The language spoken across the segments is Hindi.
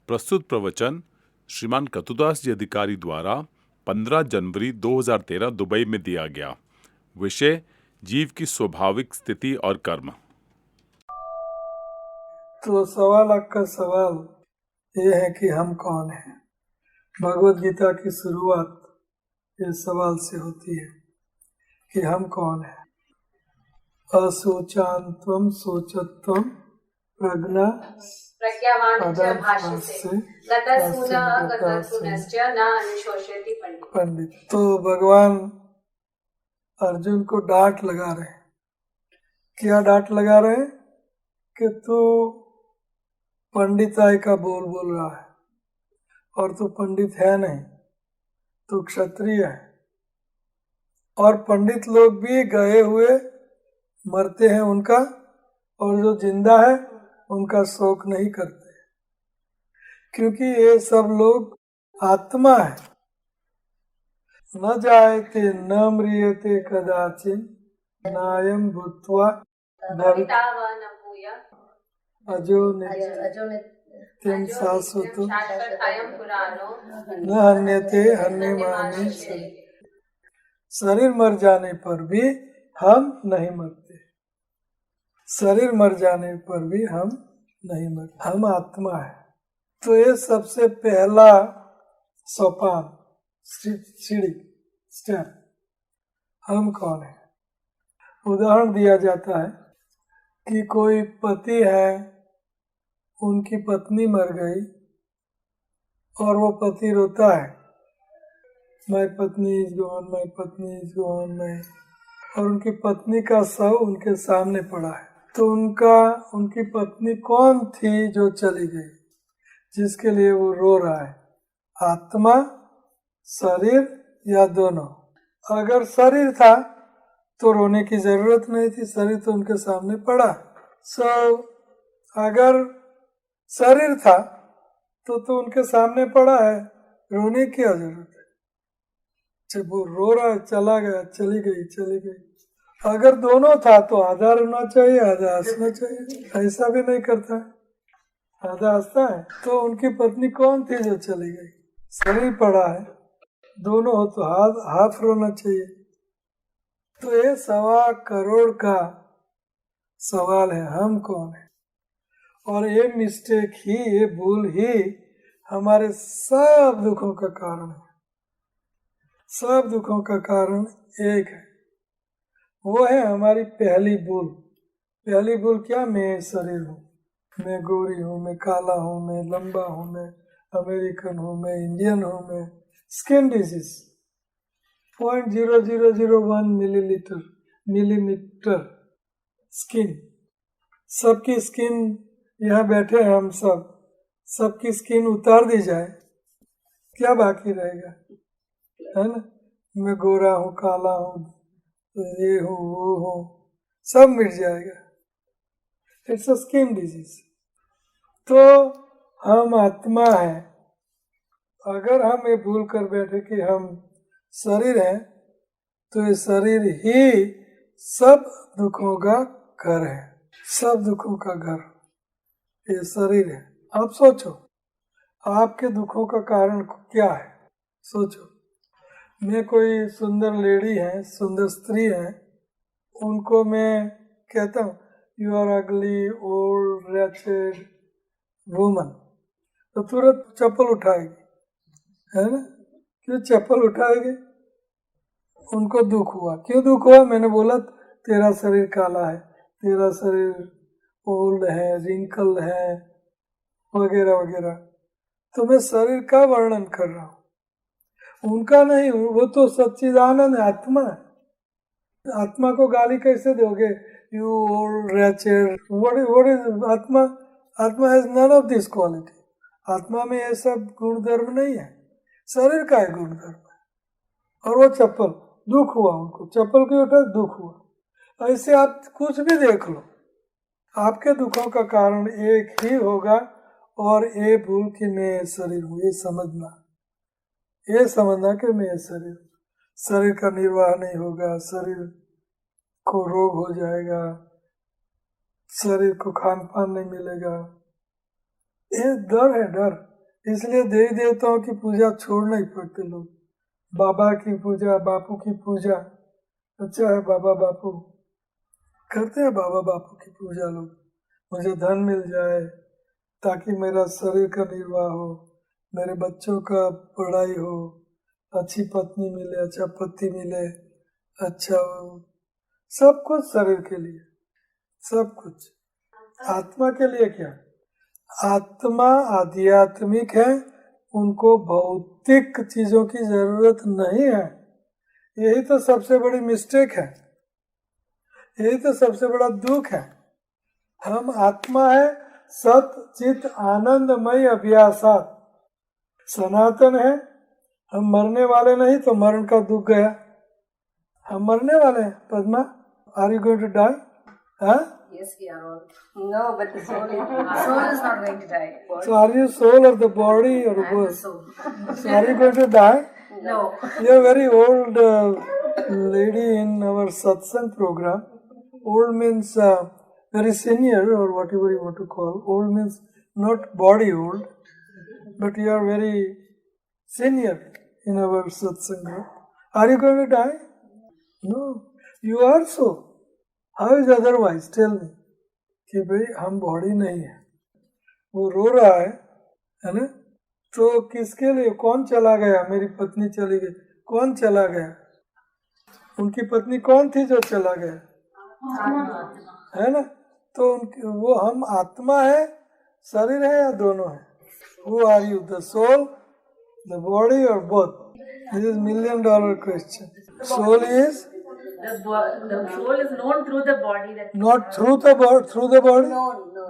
प्रस्तुत प्रवचन श्रीमान कतुदास जी अधिकारी द्वारा 15 जनवरी 2013 दुबई में दिया गया। विषय जीव की स्वाभाविक स्थिति और कर्म। तो सवाल आपका सवाल ये है कि हम कौन हैं। भगवत गीता की शुरुआत इस सवाल से होती है कि हम कौन हैं। असोचान्त्वम सोचत्वम प्रज्ञा पंडित। तो भगवान अर्जुन को डांट लगा रहे हैं। क्या डांट लगा रहे हैं कि तू पंडिताई का बोल रहा है और तू पंडित है नहीं, तू क्षत्रिय है। और पंडित लोग भी गए हुए मरते हैं उनका, और जो जिंदा है उनका शोक नहीं करते, क्योंकि ये सब लोग आत्मा है। न जायते न म्रियते कदाचिन नायम भूत्वा अजो नित्यं शाश्वतो न हन्यते हन्यमाने शरीर। शरीर मर जाने पर भी हम नहीं मरते, शरीर मर जाने पर भी हम नहीं मरते, हम आत्मा है। तो ये सबसे पहला सोपान, सीढ़ी, स्टेप, हम कौन है। उदाहरण दिया जाता है कि कोई पति है, उनकी पत्नी मर गई और वो पति रोता है, माय पत्नी इज गॉन, माय पत्नी इज गॉन, और उनकी पत्नी का शव उनके सामने पड़ा है। तो उनकी पत्नी कौन थी जो चली गई, जिसके लिए वो रो रहा है, आत्मा, शरीर या दोनों। अगर शरीर था तो रोने की जरूरत नहीं थी, शरीर तो उनके सामने पड़ा। अगर शरीर था तो उनके सामने पड़ा है, रोने की क्या जरूरत है। जब वो रो रहा है, चला गया, चली गई। अगर दोनों था तो आधा रोना चाहिए, आधा हंसना चाहिए। ऐसा भी नहीं करता है, आधा हंसता है। तो उनकी पत्नी कौन थी जो चली गई, शरीर पड़ा है, दोनों हो तो हाफ रोना चाहिए। तो ये 1.25 करोड़ का सवाल है, हम कौन है। और ये मिस्टेक ही, ये भूल ही हमारे सब दुखों का कारण है। सब दुखों का कारण एक है, वो है हमारी पहली भूल। पहली भूल क्या, मैं शरीर हूँ, मैं गोरी हूँ, मैं काला हूँ, मैं लंबा हूँ, मैं अमेरिकन हूँ, मैं इंडियन हूँ, मैं स्किन डिजीज 0.0001 मिलीमीटर स्किन। सबकी स्किन, यहाँ बैठे हैं हम सब, सबकी स्किन उतार दी जाए, क्या बाकी रहेगा, है ना। मैं गोरा हूँ, काला हूँ, ये हूँ, वो हूँ, सब मिट जाएगा। It's a skin disease. तो हम आत्मा है। अगर हम ये भूल कर बैठे कि हम शरीर हैं, तो ये शरीर ही सब दुखों का घर है, सब दुखों का घर ये शरीर है। आप सोचो, आपके दुखों का कारण क्या है, सोचो। मैं कोई सुंदर लेडी है, सुंदर स्त्री है, उनको मैं कहता हूँ you are ugly old wretched woman, तो तुरंत चप्पल उठाएगी, है ना। क्यों चप्पल उठाएगी, उनको दुख हुआ। क्यों दुख हुआ, मैंने बोला तेरा शरीर काला है, तेरा शरीर ओल्ड है, रिंकल है, वगैरह वगैरह। तो मैं शरीर का वर्णन कर रहा हूँ, उनका नहीं। वो तो सच्चिदानंद आत्मा है। आत्मा को गाली कैसे दोगे, you old wretched, what is atma. Atma has none of this quality. आत्मा में ये सब गुण धर्म नहीं है, शरीर का है गुण धर्म है। और वो चप्पल, दुख हुआ उनको, चप्पल क्यों उठा, दुख हुआ। ऐसे आप कुछ भी देख लो, आपके दुखों का कारण एक ही होगा। और ये भूल कि मैं शरीर हूँ, ये समझना कि मैं शरीर, शरीर का निर्वाह नहीं होगा, शरीर को रोग हो जाएगा, शरीर को खान पान नहीं मिलेगा, ये डर है, डर। इसलिए देवी देवताओं की पूजा छोड़ नहीं पड़ते लोग। बाबा की पूजा, बापू की पूजा, अच्छा है बाबा बापू करते हैं, बाबा बापू की पूजा लोग। मुझे धन मिल जाए ताकि मेरा शरीर का निर्वाह हो, मेरे बच्चों का पढ़ाई हो, अच्छी पत्नी मिले, अच्छा पति मिले, अच्छा हो, सब कुछ शरीर के लिए, सब कुछ। आत्मा के लिए क्या? आत्मा आध्यात्मिक है, उनको भौतिक चीजों की जरूरत नहीं है। यही तो सबसे बड़ी मिस्टेक है, यही तो सबसे बड़ा दुख है। हम आत्मा है, सत चित आनंदमय अभ्यासात, सनातन है। हम मरने वाले नहीं तो मरण का दुख गया। हम मरने वाले हैं। Padma, are you going to die? हाँ? Yes, we are all. No, but the soul is not going to die. So are you soul or the body or I am the both? soul. So are you going to die? No. You are very old lady in our satsang program. Old means very senior or whatever you want to call. Old means not body old, but you are very senior in our satsang group. Are you going to die? No. You are so. How is otherwise? Tell me. कि भाई हम बॉडी नहीं है। वो रो रहा है ना? तो किसके लिए? कौन चला गया? मेरी पत्नी चली गई। कौन चला गया? उनकी पत्नी कौन थी जो चला गया? है ना? तो वो हम आत्मा है, शरीर है या दोनों है? Who are you? The soul, the body or both? This is $1 million question. Soul is The soul is known through the body. That not through the body. Through the body?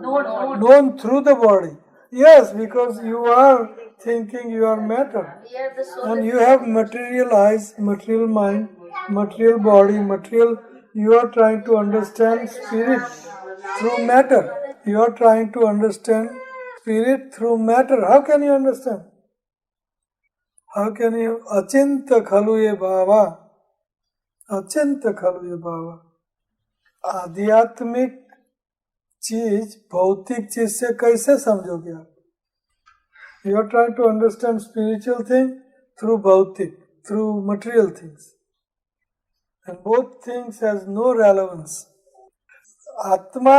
no. Known through the body. Yes, because you are thinking you are matter. Yeah, the soul. And you have material eyes, material mind, material body, material. You are trying to understand spirit through matter. You are trying to understand spirit through matter. How can you understand? How can you? Achinta khalu ye bhava. अचिंत खलु ये बाबा। आध्यात्मिक चीज भौतिक चीज से कैसे समझोगे आप? You are trying to understand spiritual thing through भौतिक, through material things, and both things has no relevance. आत्मा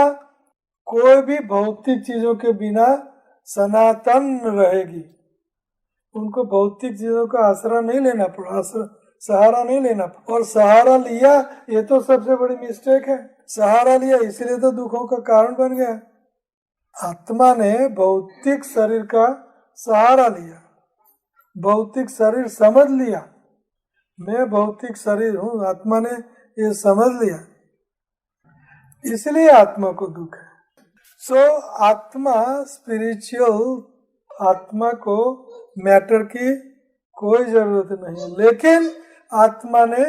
कोई भी भौतिक चीजों के बिना सनातन रहेगी। उनको भौतिक चीजों का आसरा नहीं लेना पड़ा, सहारा नहीं लेना। और सहारा लिया, ये तो सबसे बड़ी मिस्टेक है। सहारा लिया इसलिए तो दुखों का कारण बन गया। आत्मा ने भौतिक शरीर का सहारा लिया, भौतिक शरीर समझ लिया, मैं भौतिक शरीर हूँ, आत्मा ने ये समझ लिया, इसलिए आत्मा को दुख है। सो आत्मा स्पिरिचुअल, आत्मा को मैटर की कोई जरूरत नहीं, लेकिन आत्मा ने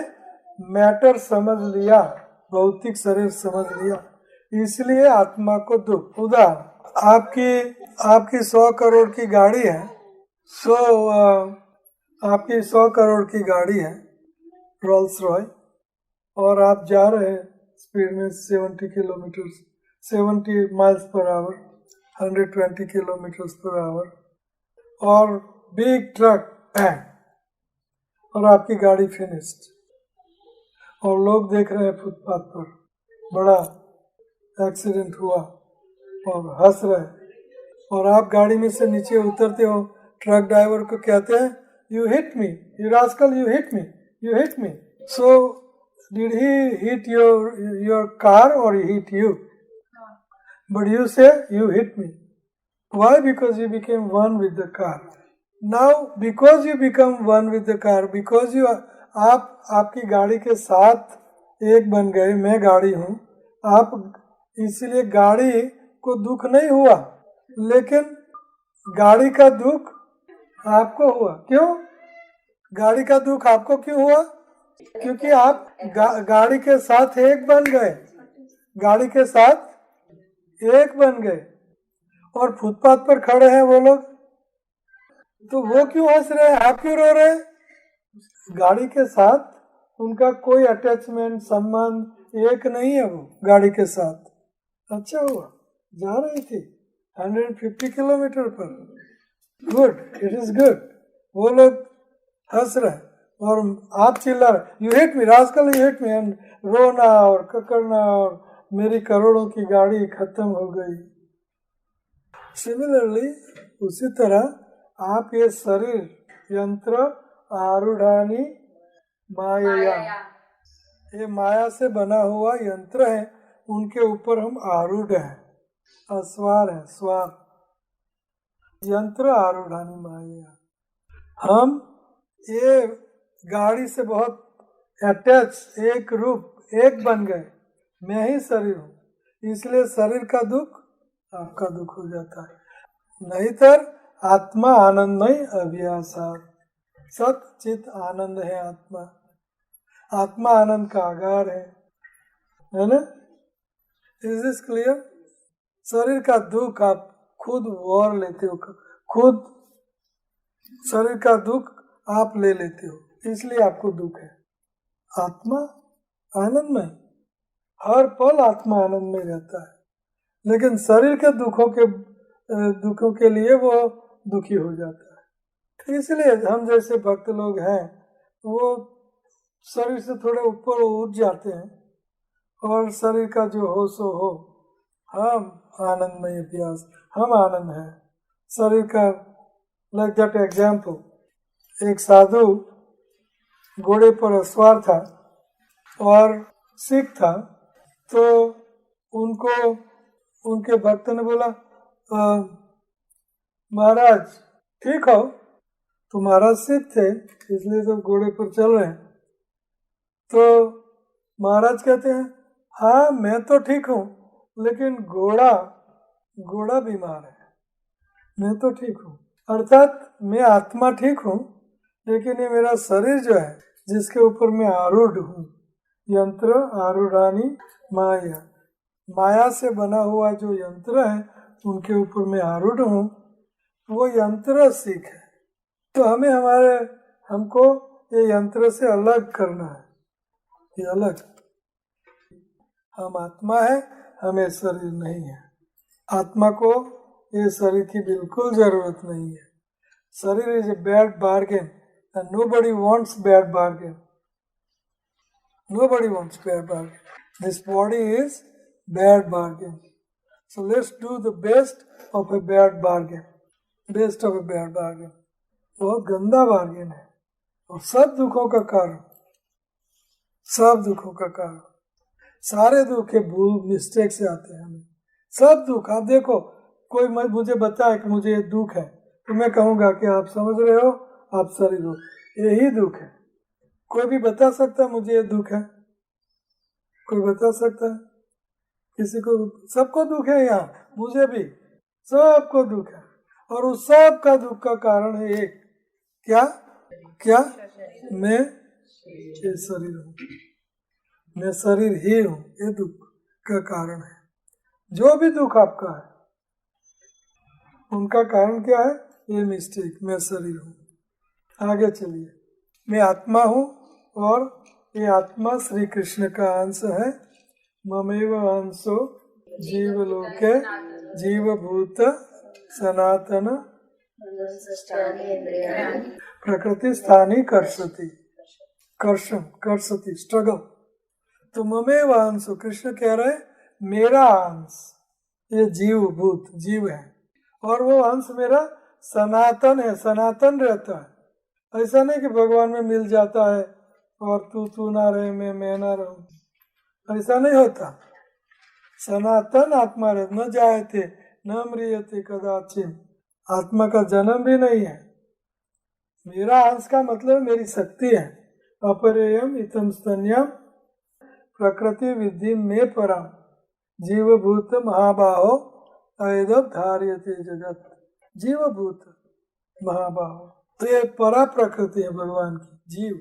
मैटर समझ लिया, भौतिक शरीर समझ लिया, इसलिए आत्मा को दुख। उदाहरण, आपकी 100 करोड़ की गाड़ी है, आपकी 100 करोड़ की गाड़ी है रोल्स रॉय, और आप जा रहे हैं स्पीड में 70 miles per hour, 120 kilometre per hour, और बिग ट्रक बैंग, और आपकी गाड़ी फिनिश्ड, और लोग देख रहे हैं फुटपाथ पर बड़ा एक्सीडेंट हुआ और हंस रहे, और आप गाड़ी में से नीचे उतरते हो, ट्रक ड्राइवर को कहते हैं you hit me, you rascal, you hit me, you hit me. So did he hit your car और ही हिट यू? बट यू से you hit me. Why? Because you became one with the car. Now, because you become one with the car, because you आपकी गाड़ी के साथ एक बन गए, मैं गाड़ी हूँ, आप, इसलिए गाड़ी को दुख नहीं हुआ, लेकिन गाड़ी का दुख आपको हुआ। क्यों? गाड़ी का दुख आपको क्यों हुआ? क्योंकि आप गाड़ी के साथ एक बन गए, गाड़ी के साथ एक बन गए, और फुटपाथ पर खड़े हैं वो लोग, तो वो क्यों हंस रहे हैं, आप क्यों रो रहे हैं? गाड़ी के साथ उनका कोई अटैचमेंट, संबंध एक नहीं है वो गाड़ी के साथ। अच्छा हुआ, जा रही थी 150 किलोमीटर पर, गुड, इट इज गुड। वो लोग हंस रहे और आप चिल्ला रहे, you hit me rascal, you hit me, and रोना और ककड़ना और मेरी करोड़ों की गाड़ी खत्म हो गई। सिमिलरली उसी तरह आप ये शरीर यंत्र आरूढ़ानी माया, ये माया से बना हुआ यंत्र है, उनके ऊपर हम आरूढ़ हैं, अस्वार है, स्वार यंत्र आरूढ़ानी माया। हम ये गाड़ी से बहुत अटैच, एक रूप, एक बन गए, मैं ही शरीर हूँ, इसलिए शरीर का दुख आपका दुख हो जाता है। नहींतर आत्मा आनंदमय अभ्यासात, सत चित आनंद है आत्मा, आत्मा आनंद का आगार है ना? Is this clear? शरीर का दुख आप खुद वॉर लेते हो, खुद शरीर का दुख आप ले लेते हो, इसलिए आपको दुख है। आत्मा आनंदमय, हर पल आत्मा आनंद में रहता है, लेकिन शरीर के दुखों के लिए वो दुखी हो जाता है। इसलिए हम जैसे भक्त लोग हैं वो शरीर से थोड़े ऊपर उठ जाते हैं और शरीर का जो हो सो हो, हम आनंदमय अभ्यास, हम आनंद है शरीर का। लाइक दैट एग्जाम्पल, एक साधु घोड़े पर अस्वार था और सिख था, तो उनको उनके भक्त ने बोला, महाराज ठीक हो? तो महाराज सिख थे इसलिए तो घोड़े पर चल रहे हैं। तो महाराज कहते हैं, हाँ मैं तो ठीक हूँ, लेकिन घोड़ा बीमार है, मैं तो ठीक हूँ। अर्थात मैं आत्मा ठीक हूँ, लेकिन ये मेरा शरीर जो है जिसके ऊपर मैं आरूढ़ हूँ, यंत्र आरूढ़ानी माया, माया से बना हुआ जो यंत्र है उनके ऊपर मैं आरूढ़ हूँ, वो यंत्र सिख है। तो हमको ये यंत्र से अलग करना है, ये अलग, हम आत्मा है, हमें शरीर नहीं है। आत्मा को ये शरीर की बिल्कुल जरूरत नहीं है। शरीर is a bad bargain and nobody wants bad bargain, nobody wants bad bargain. This body is bad bargain. So let's do the best of a bad bargain. Best of a bad bargain. बहुत गंदा बार्गेन है और सब दुखों का कारण, सब दुखों का कारण, सारे दुख के भूल मिस्टेक से आते हैं हमें, सब दुख। आप देखो, कोई मुझे बताए कि मुझे ये दुख है, तो मैं कहूँगा कि आप समझ रहे हो, आप शरीर हो, यही दुख है। कोई भी बता सकता है मुझे ये दुख है? कोई बता सकता है? किसी को? सबको दुख है यहाँ, मुझे भी, सबको दुख है। और उस सब का दुख का कारण है एक, क्या? मैं ये शरीर हूँ, मैं शरीर ही हूँ, ये दुख का कारण है। जो भी दुख आपका है उनका कारण क्या है? ये मिस्टेक, मैं शरीर हूँ। आगे चलिए, मैं आत्मा हूँ और ये आत्मा श्री कृष्ण का अंश है। ममेव अंशो जीवलोके जीवभूत सनातन प्रकृति स्थानी कर्षति स्ट्रगल। तो ममेव अंशो, कृष्ण कह रहे मेरा अंश, ये जीव है, और वो अंश मेरा सनातन है, सनातन रहता है। ऐसा नहीं कि भगवान में मिल जाता है और तू ना रहे, मैं ना रहूं, ऐसा नहीं होता। सनातन आत्मा रहे, न जायते न म्रियते कदाचिन, आत्मा का जन्म भी नहीं है। मेरा अंश का मतलब मेरी शक्ति है। अपरेयम इतम स्तन्यम प्रकृति विधि में परम जीवभूत महाबाहो ऐदव धार्यते जगत। जीवभूत महाबाहो, तो ये परा प्रकृति है भगवान की, जीव।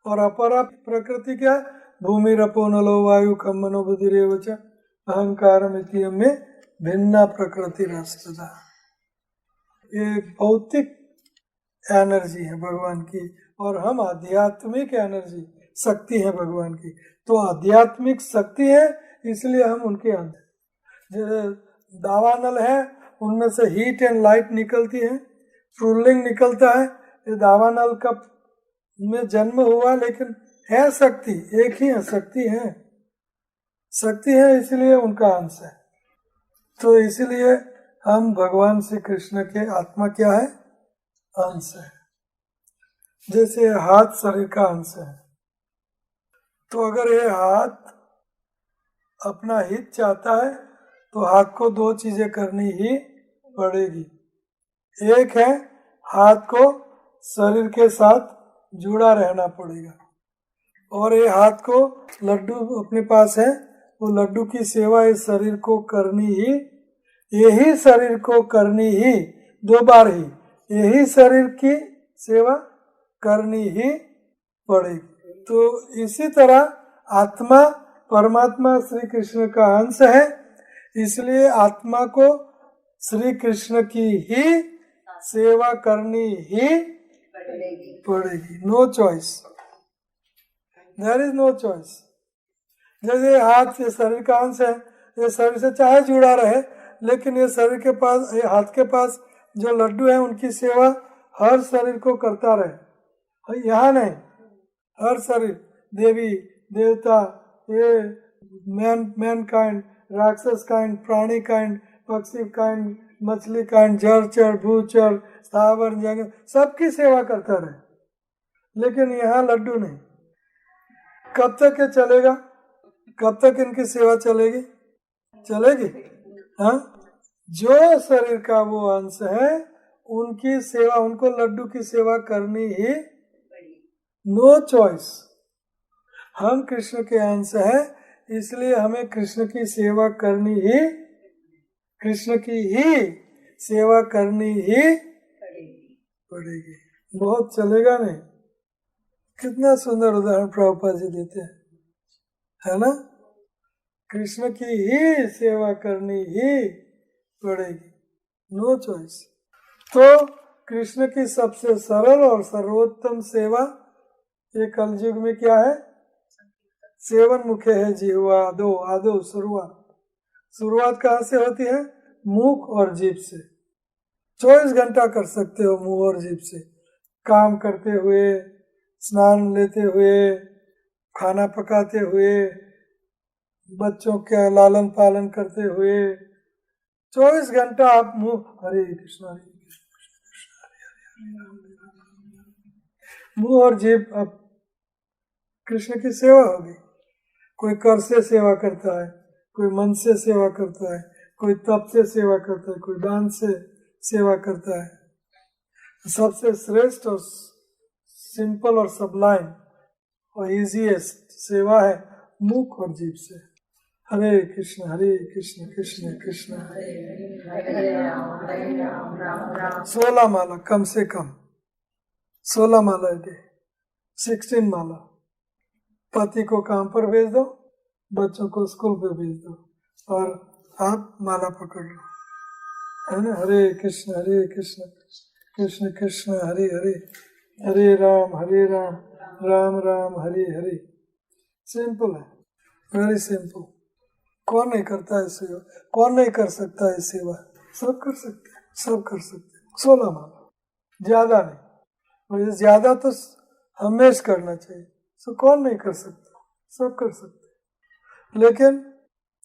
और अपरा प्रकृति क्या है? भूमि रपो नलो वायु खम मनो बुद्धिरेवच अहंकार में भिन्ना प्रकृति रास्ता। ये भौतिक एनर्जी है भगवान की, और हम आध्यात्मिक एनर्जी, शक्ति है भगवान की। तो आध्यात्मिक शक्ति है, इसलिए हम उनके अंदर। दावानल है उनमें से हीट एंड लाइट निकलती है, फ्रूलिंग निकलता है। ये दावानल का में जन्म हुआ, लेकिन है शक्ति, एक ही है, शक्ति है, शक्ति है, इसलिए उनका अंश है। तो इसीलिए हम भगवान श्री कृष्ण के आत्मा क्या है? अंश है। जैसे हाथ शरीर का अंश है, तो अगर ये हाथ अपना हित चाहता है तो हाथ को दो चीजें करनी ही पड़ेगी। एक है हाथ को शरीर के साथ जुड़ा रहना पड़ेगा, और ये हाथ को लड्डू अपने पास है, वो लड्डू की सेवा इस शरीर को करनी ही, यही शरीर को करनी ही, दो बार ही यही शरीर की सेवा करनी ही पड़ेगी। तो इसी तरह आत्मा परमात्मा श्री कृष्ण का अंश है, इसलिए आत्मा को श्री कृष्ण की ही सेवा करनी ही पड़ेगी। No choice, there is no choice. जैसे हाथ ये शरीर का अंश है, ये शरीर से चाहे जुड़ा रहे, लेकिन ये शरीर के पास, ये हाथ के पास जो लड्डू है उनकी सेवा हर शरीर को करता रहे। यहाँ नहीं, हर शरीर, देवी देवता, ये मैन काइंड, राक्षस काइंड, प्राणी काइंड, पक्षी काइंड, मछली काइंड, जलचर, भूचर, स्थावर जंगल, सबकी सेवा करता रहे। लेकिन यहाँ लड्डू नहीं। कब तक ये चलेगा? कब तक इनकी सेवा चलेगी? चलेगी? हाँ, जो शरीर का वो अंश है उनकी सेवा, उनको लड्डू की सेवा करनी ही, नो चॉइस। हम कृष्ण के अंश हैं, इसलिए हमें कृष्ण की सेवा करनी ही, कृष्ण की ही सेवा करनी ही पड़ेगी। बहुत चलेगा नहीं। कितना सुंदर उदाहरण प्रभुपाद जी देते हैं, है ना? कृष्ण की ही सेवा करनी ही पड़ेगी, नो चॉइस। तो कृष्ण की सबसे सरल और सर्वोत्तम सेवा ये कलयुग में क्या है? सेवन मुखे है जिह्वा, आदो आदो शुरुआत। शुरुआत कहाँ से होती है? मुख और जीभ से। 24 घंटा कर सकते हो मुंह और जीभ से, काम करते हुए, स्नान लेते हुए, खाना पकाते हुए, बच्चों का लालन पालन करते हुए, 24 घंटा आप मुंह हरे कृष्णा हरे कृष्णा मुंह और जीभ अब कृष्ण की सेवा होगी। कोई कर से सेवा करता है, कोई मन से सेवा करता है, कोई तप से सेवा करता है, कोई दान से सेवा करता है। सबसे श्रेष्ठ और सिंपल और सबलाइन और इजीएस्ट सेवा है मुख और जीभ से। हरे कृष्ण कृष्ण कृष्ण हरे राम 16 माला, कम से कम 16 माला डे, 16 माला। पति को काम पर भेज दो, बच्चों को स्कूल पे भेज दो, और आप माला पकड़ लो, है ना? हरे कृष्ण कृष्ण कृष्ण हरे हरे, हरे राम राम राम हरे हरे। सिंपल है, वेरी सिंपल। कौन नहीं करता है सेवा? कौन नहीं कर सकता है सेवा? सब कर सकते हैं, सब कर सकते हैं। 16 माला, ज्यादा नहीं। और ज्यादा तो हमेशा करना चाहिए। सो कौन नहीं कर सकता? सब कर सकते, लेकिन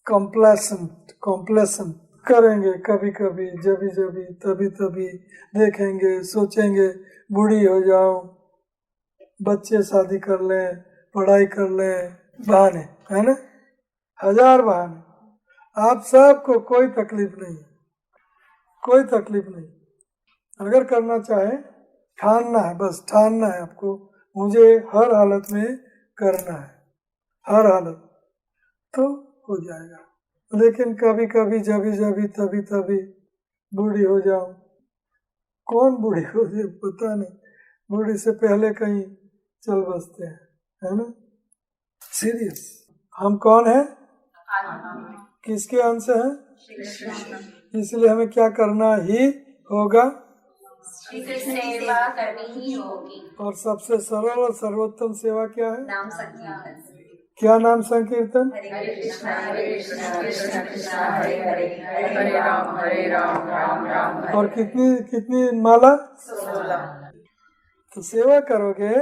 कॉम्प्लेसेंट करेंगे कभी कभी, जभी जभी, तभी तभी देखेंगे, सोचेंगे बूढ़ी हो जाऊं, बच्चे शादी कर लें, पढ़ाई कर लें, बहाने, है ना? 1000 बहाने। आप सबको कोई तकलीफ नहीं, कोई तकलीफ नहीं। अगर करना चाहे, ठानना है, बस ठानना है आपको, मुझे हर हालत में करना है, हर हालत, तो हो जाएगा। लेकिन कभी कभी, जभी जभी, तभी तभी बूढ़ी हो जाऊं, कौन बूढ़ी हो जाए पता नहीं, बूढ़ी से पहले कहीं चल बसते हैं, है ना? सीरियस। हम कौन है? किसके अंश हैं? इसलिए हमें क्या करना ही होगा? सेवा करनी ही होगी। और सबसे सरल और सर्वोत्तम सेवा क्या है? नाम संकीर्तन। क्या नाम संकीर्तन? हरे कृष्णा कृष्णा कृष्णा हरे हरे हरे राम राम राम हरे। और कितनी कितनी माला? 16। तो सेवा करोगे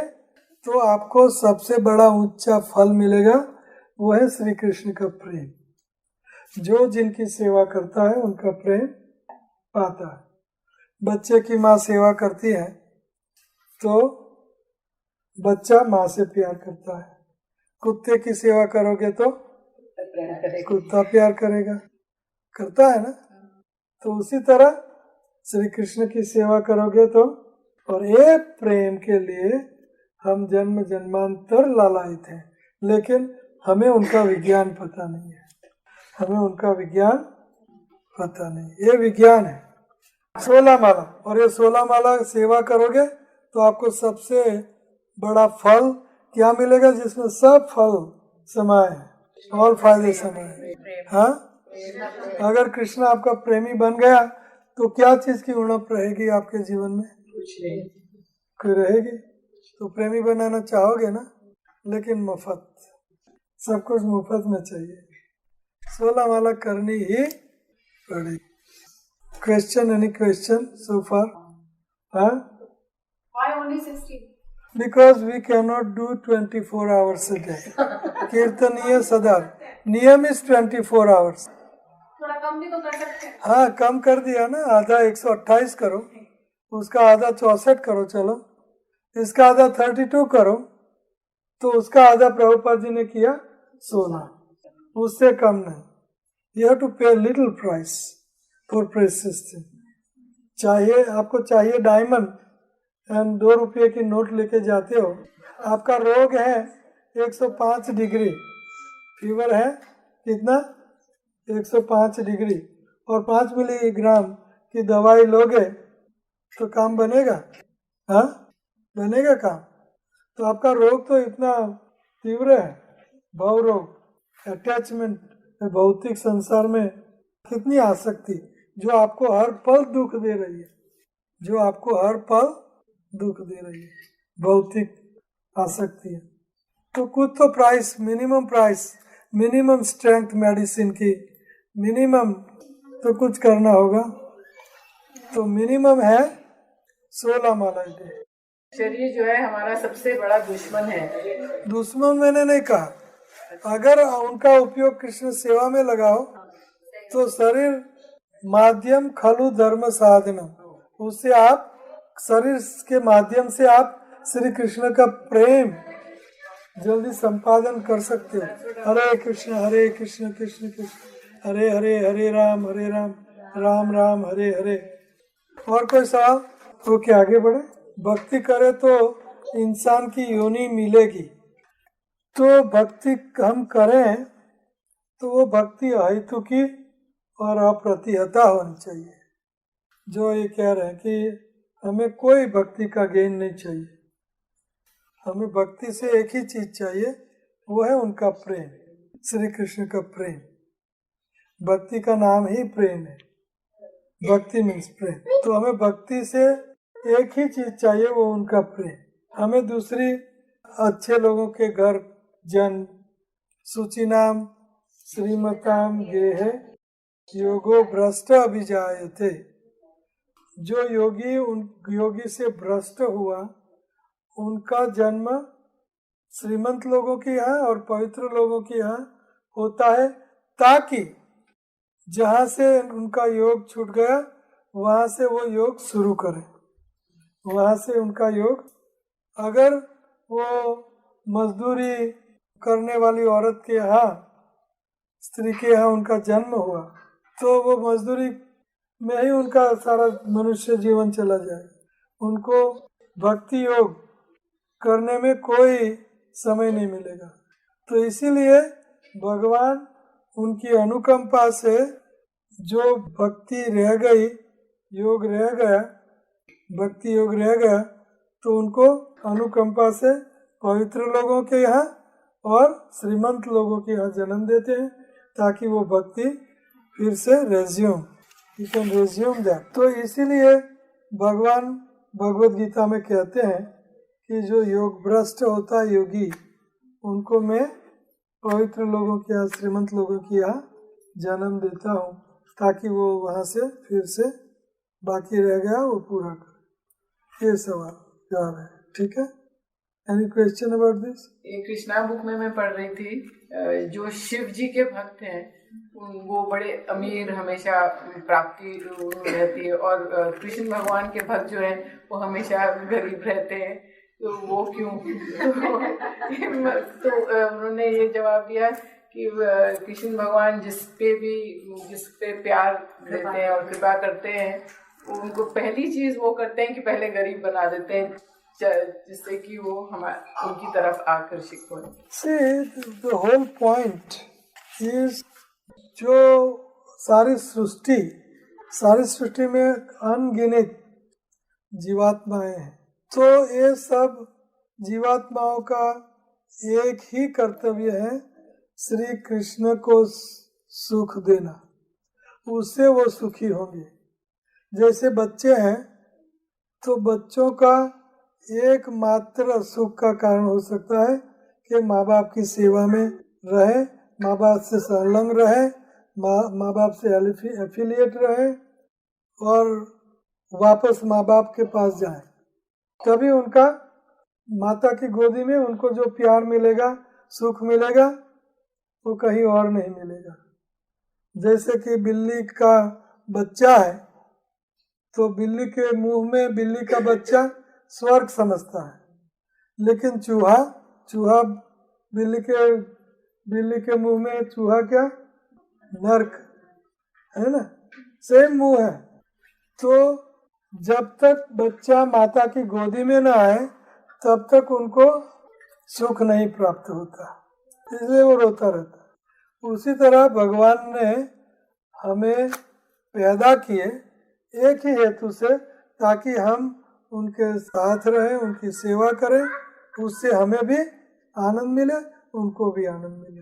तो आपको सबसे बड़ा ऊंचा फल मिलेगा, वो है श्री कृष्ण का प्रेम। जो जिनकी सेवा करता है उनका प्रेम पाता है। बच्चे की माँ सेवा करती है तो बच्चा माँ से प्यार करता है। कुत्ते की सेवा करोगे तो कुत्ता प्यार करेगा, करता है ना। तो उसी तरह श्री कृष्ण की सेवा करोगे तो, और ये प्रेम के लिए हम जन्म जन्मांतर लालायित हैं, लेकिन हमें उनका विज्ञान पता नहीं है। हमें उनका विज्ञान पता नहीं, ये विज्ञान है। 16 माला, और ये 16 माला सेवा करोगे तो आपको सबसे बड़ा फल क्या मिलेगा, जिसमें सब फल समाये हैं, और फायदे समाये हैं। हाँ, अगर कृष्ण आपका प्रेमी बन गया तो क्या चीज की उणप रहेगी आपके जीवन में? कोई रहेगी? तो प्रेमी बनाना चाहोगे ना, लेकिन मुफ्त, सब कुछ मुफ्त में चाहिए। 16 माला करनी ही पड़ेगी। क्वेश्चन, एनी क्वेश्चन सो फार? हाँ, Why only 16? because we cannot do 24 hours a day. कीर्तनीय सदा, नियम इज 24 hours. थोड़ा कम भी तो कर सकते हैं। हाँ, कम कर दिया ना, आधा 128 करो, उसका आधा 64 करो, चलो इसका आधा 32 करो, तो उसका आधा प्रभुपाद जी ने किया 16, उससे कम नहीं। यू हैव टू पे little price for precious thing. चाहिए आपको, चाहिए डायमंड एंड 2 रुपये की नोट लेके जाते हो, आपका रोग है 105 डिग्री, फीवर है कितना, 105 डिग्री, और 5 मिलीग्राम की दवाई लोगे तो काम बनेगा? हाँ, बनेगा काम? तो आपका रोग तो इतना तीव्र है, भाव रोग, अटैचमेंट, भौतिक संसार में कितनी आसक्ति, जो आपको हर पल दुख दे रही है, जो आपको हर पल दुख दे रही है, भौतिक आसक्ति है। तो कुछ तो प्राइस, मिनिमम स्ट्रेंथ मेडिसिन की मिनिमम तो कुछ करना होगा। तो मिनिमम है 16 माला डे। शरीर जो है हमारा सबसे बड़ा दुश्मन है। दुश्मन मैंने नहीं कहा, अगर उनका उपयोग कृष्ण सेवा में लगाओ तो शरीर माध्यम खलु धर्म साधना, उससे आप शरीर के माध्यम से आप श्री कृष्ण का प्रेम जल्दी संपादन कर सकते हो। हरे कृष्ण कृष्ण कृष्ण हरे हरे, हरे राम राम राम हरे हरे। और कोई सवाल? तो क्या आगे बढ़े? भक्ति करे तो इंसान की योनि मिलेगी। तो भक्ति हम करें तो वो भक्ति अहेतुकी और अप्रतिहता होनी चाहिए। जो ये कह रहे हैं कि हमें कोई भक्ति का गेन नहीं चाहिए, हमें भक्ति से एक ही चीज चाहिए, वो है उनका प्रेम, श्री कृष्ण का प्रेम। भक्ति का नाम ही प्रेम है, भक्ति मीन्स प्रेम। तो हमें भक्ति से एक ही चीज चाहिए, वो उनका प्रेम। हमें दूसरी अच्छे लोगों के घर जन सुचिनाम श्रीमताम गेह योगो भ्रष्ट अभिजायते, जो योगी से भ्रष्ट हुआ उनका जन्म श्रीमंत लोगों के यहाँ और पवित्र लोगों के यहाँ होता है, ताकि जहाँ से उनका योग छूट गया वहाँ से वो योग शुरू करें, वहाँ से उनका योग। अगर वो मजदूरी करने वाली औरत के यहाँ, स्त्री के यहाँ उनका जन्म हुआ, तो वो मजदूरी में ही उनका सारा मनुष्य जीवन चला जाए, उनको भक्ति योग करने में कोई समय नहीं मिलेगा। तो इसीलिए भगवान उनकी अनुकंपा से जो भक्ति रह गई, योग रह गया, भक्ति योग रह गया, तो उनको अनुकंपा से पवित्र लोगों के यहाँ और श्रीमंत लोगों के यहाँ जन्म देते हैं, ताकि वो भक्ति फिर से रेज्यूम दैट। तो इसीलिए भगवान भगवत गीता में कहते हैं कि जो योग भ्रष्ट होता है योगी, उनको मैं पवित्र लोगों के यहाँ, श्रीमंत लोगों के यहाँ जन्म देता हूँ ताकि वो वहाँ से फिर से बाकी रह गया वो पूरा करे। ये सवाल जवाब है, ठीक है। Any question about this? ये कृष्णा बुक में मैं पढ़ रही थी, जो शिव जी के भक्त हैं वो बड़े अमीर हमेशा प्राप्ति रहती है, और कृष्ण भगवान के भक्त जो हैं वो हमेशा गरीब रहते हैं, तो वो क्यों? तो उन्होंने ये जवाब दिया कि कृष्ण भगवान जिस पे प्यार देते हैं और कृपा करते हैं, उनको पहली चीज वो करते हैं कि पहले गरीब बना देते हैं, जिससे कि वो उनकी तरफ आकर्षित हो। See, the whole point is जो सारी सृष्टि में अनगिनत जीवात्माएं हैं, तो ये सब जीवात्माओं का एक ही कर्तव्य है, श्री कृष्ण को सुख देना, उससे वो सुखी होंगे। जैसे बच्चे हैं तो बच्चों का एकमात्र सुख का कारण हो सकता है कि माँ बाप की सेवा में रहे, माँ बाप से संलग्न रहे, माँ बाप से एफिलिएट रहे और वापस माँ बाप के पास जाए, तभी उनका माता की गोदी में उनको जो प्यार मिलेगा, सुख मिलेगा, वो कहीं और नहीं मिलेगा। जैसे कि बिल्ली का बच्चा है तो बिल्ली के मुंह में बिल्ली का बच्चा स्वर्ग समझता है, लेकिन चूहा बिल्ली के मुंह में चूहा क्या? नर्क है ना, सेम मुंह है। तो जब तक बच्चा माता की गोदी में ना आए तब तक उनको सुख नहीं प्राप्त होता, इसलिए वो रोता रहता। उसी तरह भगवान ने हमें पैदा किए एक ही हेतु से, ताकि हम उनके साथ रहें, उनकी सेवा करें, उससे हमें भी आनंद मिले, उनको भी आनंद मिले।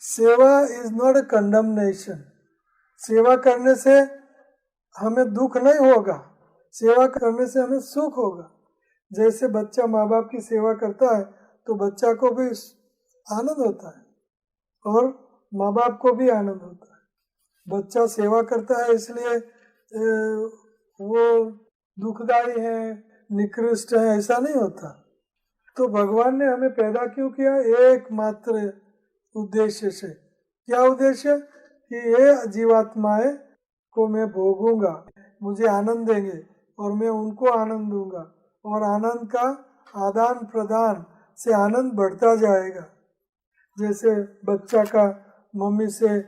सेवा इज नॉट अ कंडमनेशन। सेवा करने से हमें दुख नहीं होगा, सेवा करने से हमें सुख होगा। जैसे बच्चा माँ बाप की सेवा करता है तो बच्चा को भी आनंद होता है और माँ बाप को भी आनंद होता है। बच्चा सेवा करता है इसलिए वो दुखदाई है, निकृष्ट है, ऐसा नहीं होता। तो भगवान ने हमें पैदा क्यों किया? एकमात्र उद्देश्य से। क्या उद्देश्य? कि ये जीवात्माएं को मैं भोगूंगा, मुझे आनंद देंगे और मैं उनको आनंद दूंगा, और आनंद का आदान प्रदान से आनंद बढ़ता जाएगा। जैसे बच्चा का मम्मी से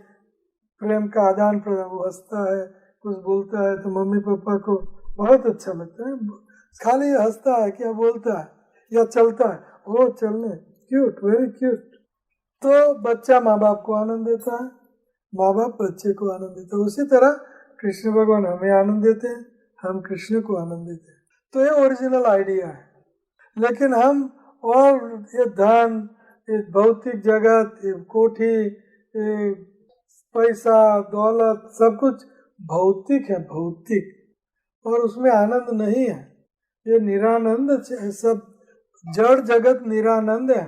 प्रेम का आदान प्रदान, वो हंसता है, कुछ बोलता है तो मम्मी पापा को बहुत अच्छा लगता है। खाली हंसता है, क्या बोलता है या चलता है, वो चलने क्यूट, वेरी क्यूट। तो बच्चा माँ बाप को आनंद देता है, माँ बाप बच्चे को आनंद देते हैं। उसी तरह कृष्ण भगवान हमें आनंद देते हैं, हम कृष्ण को आनंद देते हैं। तो ये ओरिजिनल आइडिया है। लेकिन हम और ये धन, ये भौतिक जगत, ये कोठी, ये पैसा, दौलत, सब कुछ भौतिक है, भौतिक, और उसमें आनंद नहीं है। ये निरानंद है, सब जड़ जगत निरानंद है,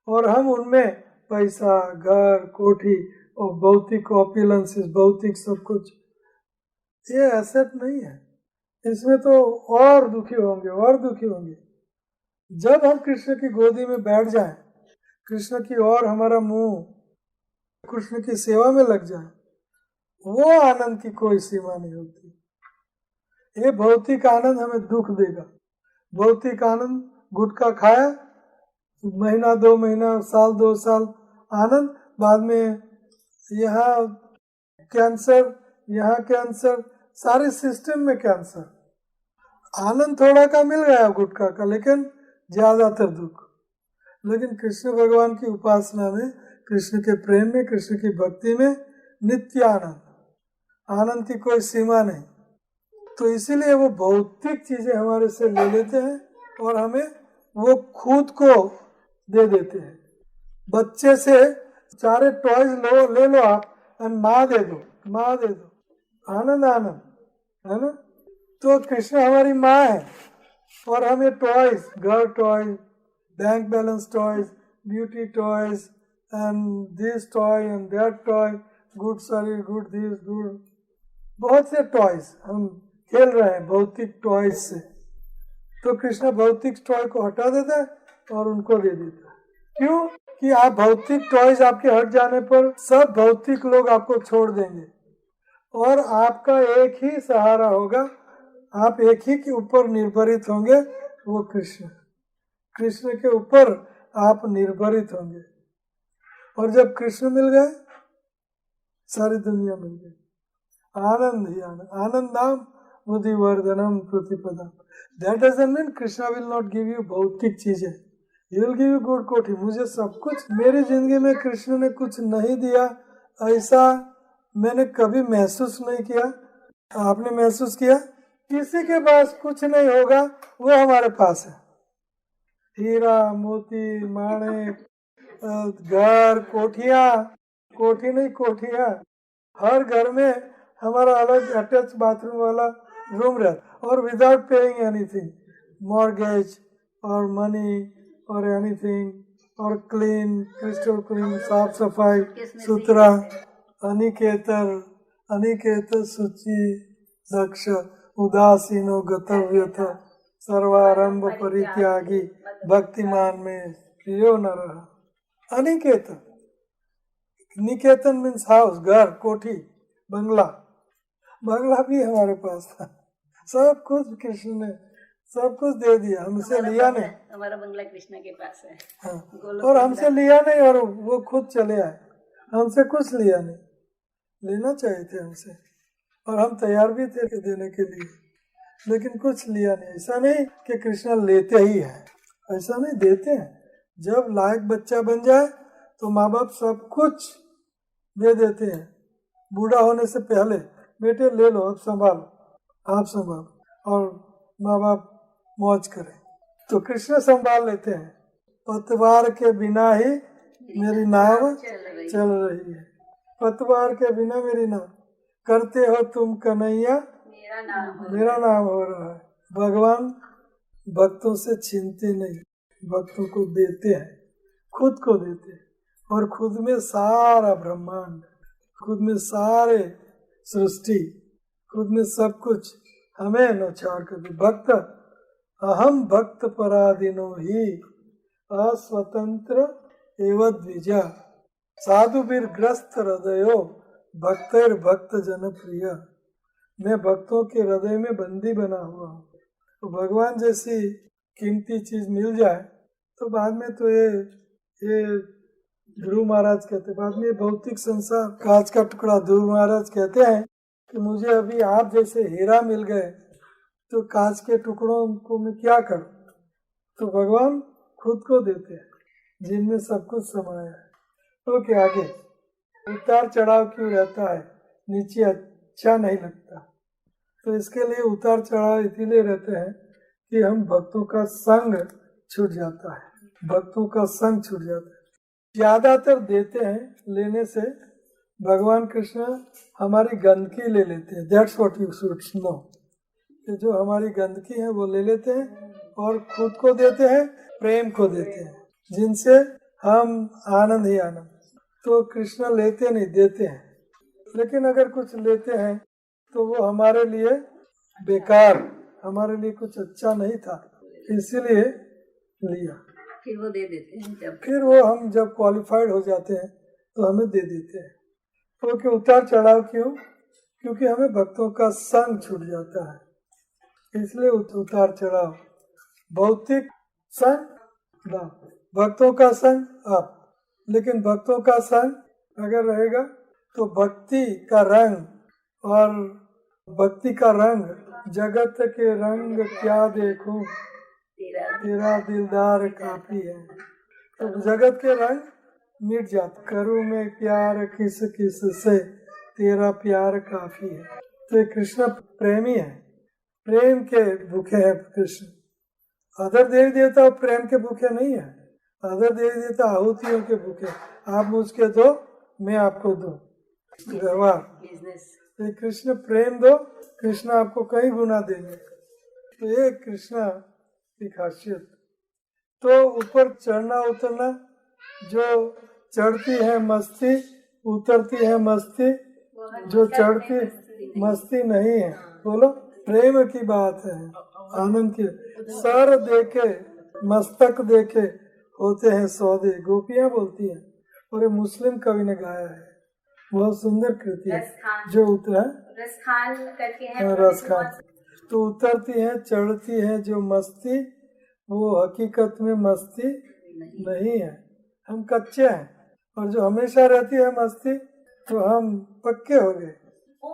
और हम उनमें पैसा, घर, कोठी और भौतिक ऑपुलेंसेस, भौतिक सब कुछ, ये एसेट नहीं है। इसमें तो और दुखी होंगे, और दुखी होंगे। जब हम कृष्ण की गोदी में बैठ जाएं, कृष्ण की ओर हमारा मुंह कृष्ण की सेवा में लग जाए, वो आनंद की कोई सीमा नहीं होती। ये भौतिक आनंद हमें दुख देगा। भौतिक आनंद, गुटखा खाया, महीना 2 महीना, साल 2 साल आनंद, बाद में यहाँ कैंसर, सारे सिस्टम में कैंसर। आनंद थोड़ा का मिल गया गुटखा का, लेकिन ज्यादातर दुख। लेकिन कृष्ण भगवान की उपासना में, कृष्ण के प्रेम में, कृष्ण की भक्ति में नित्य आनंद, आनंद की कोई सीमा नहीं। तो इसीलिए वो भौतिक चीजें हमारे से ले लेते हैं और हमें वो खुद को दे देते हैं। बच्चे से सारे टॉयज ले लो आप, और माँ दे दो, आनंद है ना। तो कृष्ण हमारी माँ है और हमें टॉयज, घर toys, bank balance toys, beauty toys, and this toy and that toy, good service, good this, good, बहुत से टॉयज हम खेल रहे हैं भौतिक टॉयज से। तो कृष्ण भौतिक टॉय को हटा देता है और उनको दे देता है। क्यों? कि आप भौतिक टॉयज आपके हट जाने पर सब भौतिक लोग आपको छोड़ देंगे और आपका एक ही सहारा होगा, आप एक ही के ऊपर निर्भरित होंगे, वो कृष्ण। कृष्ण के ऊपर आप निर्भरित होंगे और जब कृष्ण मिल गए सारी दुनिया मिल गई। आनंद ही आनंद, आनंदाम बुद्धिवर्धनम प्रतिपदम। That doesn't mean Krishna will not give you भौतिक चीजें, he will give you good कोठी। मुझे सब कुछ, मेरी जिंदगी में कृष्ण ने कुछ नहीं दिया ऐसा मैंने कभी महसूस नहीं किया। आपने महसूस किया? किसी के पास कुछ नहीं होगा, वो हमारे पास है। हीरा मोती माणिक, घर, कोठियाँ, कोठी नहीं कोठियाँ, हर घर में हमारा अलग अटैच बाथरूम वाला रूम रहता और विदाउट पेइंग एनीथिंग, मॉर्गेज और मनी और एनीथिंग और क्लीन, क्रिस्टल क्लीन, साफ सफाई सुथरा, अनिकेतर, अनिकेत शुचि दक्ष, उदासीनो गतव्यथ, सर्वारंभ परित्यागी, भक्तिमान में प्रियो न रहा। अनिकेतन, निकेतन मीन्स हाउस, घर, कोठी, बंगला। बंगला भी हमारे पास था। सब कुछ कृष्ण ने सब कुछ दे दिया, हमसे लिया नहीं। हमारा बंगला कृष्ण के पास है। हाँ, और हमसे लिया नहीं और वो खुद चले आए, हमसे कुछ लिया नहीं। लेना चाहिए थे हमसे और हम तैयार भी थे देने के लिए, लेकिन कुछ लिया नहीं। ऐसा नहीं कि कृष्ण लेते ही है, ऐसा नहीं, देते हैं। जब लायक बच्चा बन जाए तो माँ बाप सब कुछ दे देते हैं। बूढ़ा होने से पहले बेटे ले लो, अब संभालो, आप संभालो, और माँ बाप मौज करें। तो कृष्ण संभाल लेते हैं। पतवार के बिना ही मेरी नाव चल रही है, पतवार के बिना मेरी नाव, करते हो तुम कन्हैया मेरा नाम हो रहा है। भगवान भक्तों से छीनते नहीं, भक्तों को देते हैं, खुद को देते हैं, और खुद में सारा ब्रह्मांड, खुद में सारे सृष्टि, खुद में सब कुछ हमें नौछावर कर दे। भक्त अहम भक्त पराधीनो ही अस्वतंत्र एवं द्विजा, साधु वीर ग्रस्त हृदयो भक्तर भक्त जन प्रिय। मैं भक्तों के हृदय में बंदी बना हुआ हूँ। तो भगवान जैसी कीमती चीज मिल जाए तो बाद में तो ये ध्रुव महाराज कहते, बाद में भौतिक संसार कांच का टुकड़ा, ध्रुव महाराज कहते हैं कि मुझे अभी आप जैसे हीरा मिल गए तो कांच के टुकड़ों को मैं क्या करूं। तो भगवान खुद को देते हैं जिनमें सब कुछ समाया है। तो क्या आगे उतार चढ़ाव क्यों रहता है, नीचे अच्छा नहीं लगता। तो इसके लिए उतार चढ़ाव इसीलिए रहते हैं कि हम भक्तों का संग छूट जाता है, भक्तों का संग छूट जाता है। ज्यादातर देते हैं, लेने से भगवान कृष्ण हमारी गंदगी ले लेते हैं। That's what you should know, कि जो हमारी गंदगी है वो ले लेते हैं और खुद को देते हैं, प्रेम को देते हैं, जिनसे हम आनंद ही आनंद। तो कृष्ण लेते नहीं, देते हैं। लेकिन अगर कुछ लेते हैं तो वो हमारे लिए बेकार, हमारे लिए कुछ अच्छा नहीं था, इसीलिए लिया। फिर वो दे देते हैं, जब फिर वो हम जब क्वालिफाइड हो जाते हैं तो हमें दे देते हैं। तो कि उतार चढ़ाव क्यों? क्योंकि हमें भक्तों का संग छूट जाता है, इसलिए उतार चढ़ाव। भौतिक संग डाउन, भक्तों का संग अप। लेकिन भक्तों का संग अगर रहेगा तो भक्ति का रंग, और भक्ति का रंग जगत के रंग क्या देखूं, तेरा दिलदार काफी है। तो जगत के रंग मिट जाते। करूं मैं प्यार किस किस से, तेरा प्यार काफी है। तो ये कृष्ण प्रेमी है, प्रेम के भूखे हैं कृष्ण। अदर देवी देवता प्रेम के भूखे नहीं है, अदर देवी देवता आहुतियों के भूखे। आप मुझके दो, मैं आपको दो, व्यवहार। तो कृष्ण प्रेम दो, कृष्ण आपको कई गुना देंगे। तो ये कृष्ण की खासियत। तो ऊपर चढ़ना उतरना जो चढ़ती है मस्ती, उतरती है मस्ती, जो चढ़ती मस्ती नहीं है। बोलो, प्रेम की बात है, आनंद की। सर देखे मस्तक देखे होते हैं सौदे, गोपियां बोलती हैं, और ये मुस्लिम कवि ने गाया है, बहुत सुंदर कृति है। जो उतरा रसखान करके है, रसखान, तो उतरती है चढ़ती है जो मस्ती, वो हकीकत में मस्ती नहीं है। हम कच्चे हैं, और जो हमेशा रहती है मस्ती, तो हम पक्के हो गए।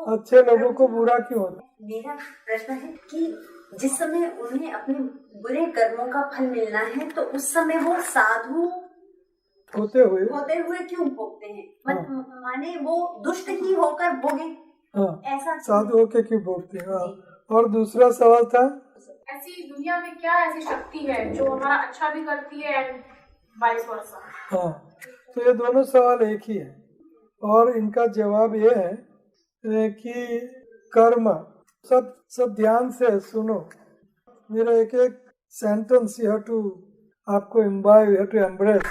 अच्छे लोगों को बुरा क्यों होता? मेरा प्रश्न है कि जिस समय उन्हें अपने बुरे कर्मों का फल मिलना है, तो उस समय वो साधु होते हुए क्यों भोगते हैं? माने वो दुष्ट ही होकर भोगे, ऐसा साधु होके क्यों भोगते हैं? और दूसरा सवाल था, ऐसी दुनिया में क्या ऐसी शक्ति है जो हमारा अच्छा भी करती है एंड वाइस वर्सा? हाँ, तो ये दोनों सवाल एक ही है, और इनका जवाब ये है कि कर्म, सब ध्यान से सुनो, मेरा एक एक सेंटेंस यू हैव टू आपको imbibe, you have to embrace,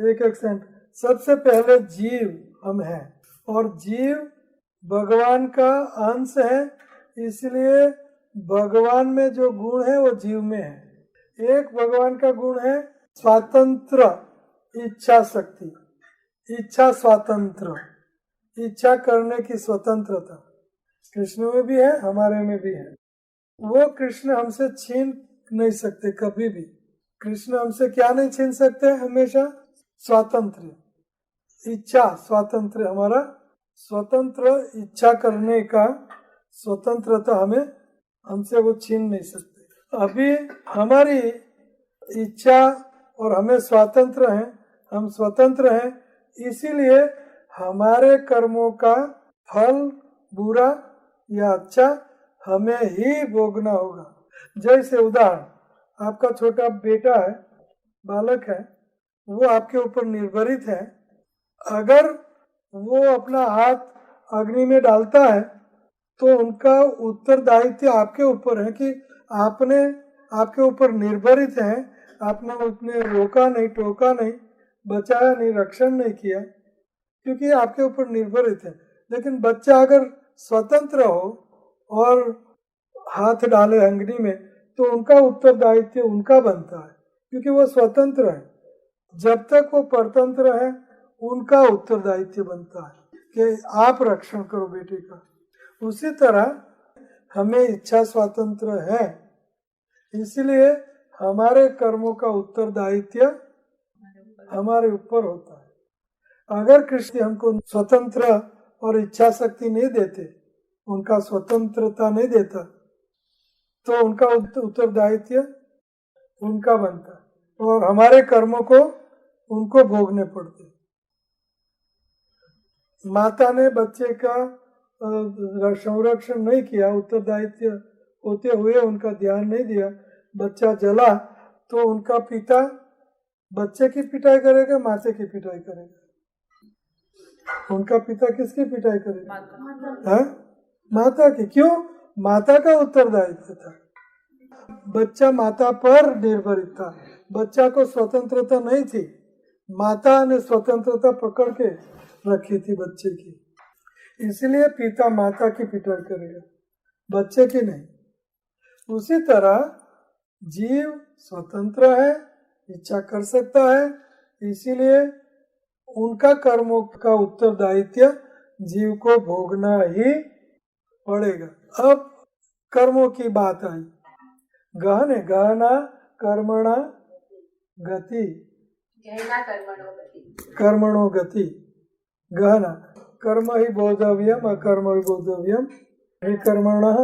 एक एक सेंटेंस। सबसे पहले जीव हम हैं, और जीव भगवान का अंश है, इसलिए भगवान में जो गुण है वो जीव में है। एक भगवान का गुण है स्वातंत्र इच्छा शक्ति, इच्छा स्वातंत्र, इच्छा करने की स्वतंत्रता। कृष्ण में भी है, हमारे में भी है। वो कृष्ण हमसे छीन नहीं सकते कभी भी। कृष्ण हमसे क्या नहीं छीन सकते? हमेशा स्वातंत्र इच्छा, स्वातंत्र हमारा स्वतंत्र इच्छा करने का स्वतंत्रता हमसे वो छीन नहीं सकते। अभी हमारी इच्छा और हमें स्वतंत्र हैं, हम स्वतंत्र हैं, इसीलिए हमारे कर्मों का फल बुरा या अच्छा हमें ही भोगना होगा। जैसे उदाहरण, आपका छोटा बेटा है, बालक है, वो आपके ऊपर निर्भरित है। अगर वो अपना हाथ अग्नि में डालता है, तो उनका उत्तरदायित्व आपके ऊपर है कि आपके ऊपर निर्भरित है। आपने उसने रोका नहीं, टोका नहीं, बचाया नहीं, रक्षण नहीं किया, क्योंकि आपके ऊपर निर्भरित है। लेकिन बच्चा अगर स्वतंत्र हो और हाथ डाले अग्नि में, तो उनका उत्तरदायित्व उनका बनता है, क्योंकि वो स्वतंत्र है। जब तक वो परतंत्र है, उनका उत्तरदायित्व बनता है कि आप रक्षण करो बेटे का। उसी तरह हमें इच्छा स्वतंत्र है, इसलिए हमारे कर्मों का उत्तरदायित्व हमारे ऊपर होता है। अगर कृष्ण हमको स्वतंत्र और इच्छा शक्ति नहीं देते, उनका स्वतंत्रता नहीं देता, तो उनका उत्तरदायित्व उनका बनता है, और हमारे कर्मों को उनको भोगने पड़ते। माता ने बच्चे का संरक्षण नहीं किया, उत्तरदायित्व होते हुए उनका ध्यान नहीं दिया, बच्चा जला, तो उनका पिता बच्चे की पिटाई करेगा, माता की पिटाई करेगा? उनका पिता किसकी पिटाई करेगा? है माता की। क्यों? माता का उत्तरदायित्व था। बच्चा माता पर निर्भरित था, बच्चा को स्वतंत्रता नहीं थी, माता ने स्वतंत्रता पकड़ के रखी थी बच्चे की। इसलिए पिता माता की पिटाई करेगा, बच्चे की नहीं। उसी तरह जीव स्वतंत्र है, इच्छा कर सकता है, इसीलिए उनका कर्मों का उत्तरदायित्व जीव को भोगना ही पड़ेगा। अब कर्मों की बात आई। गहना कर्मणा गति, कर्मणो गति। गहना कर्म ही बोधव्यम, अकर्म ही बोधव्यम, कर्मणः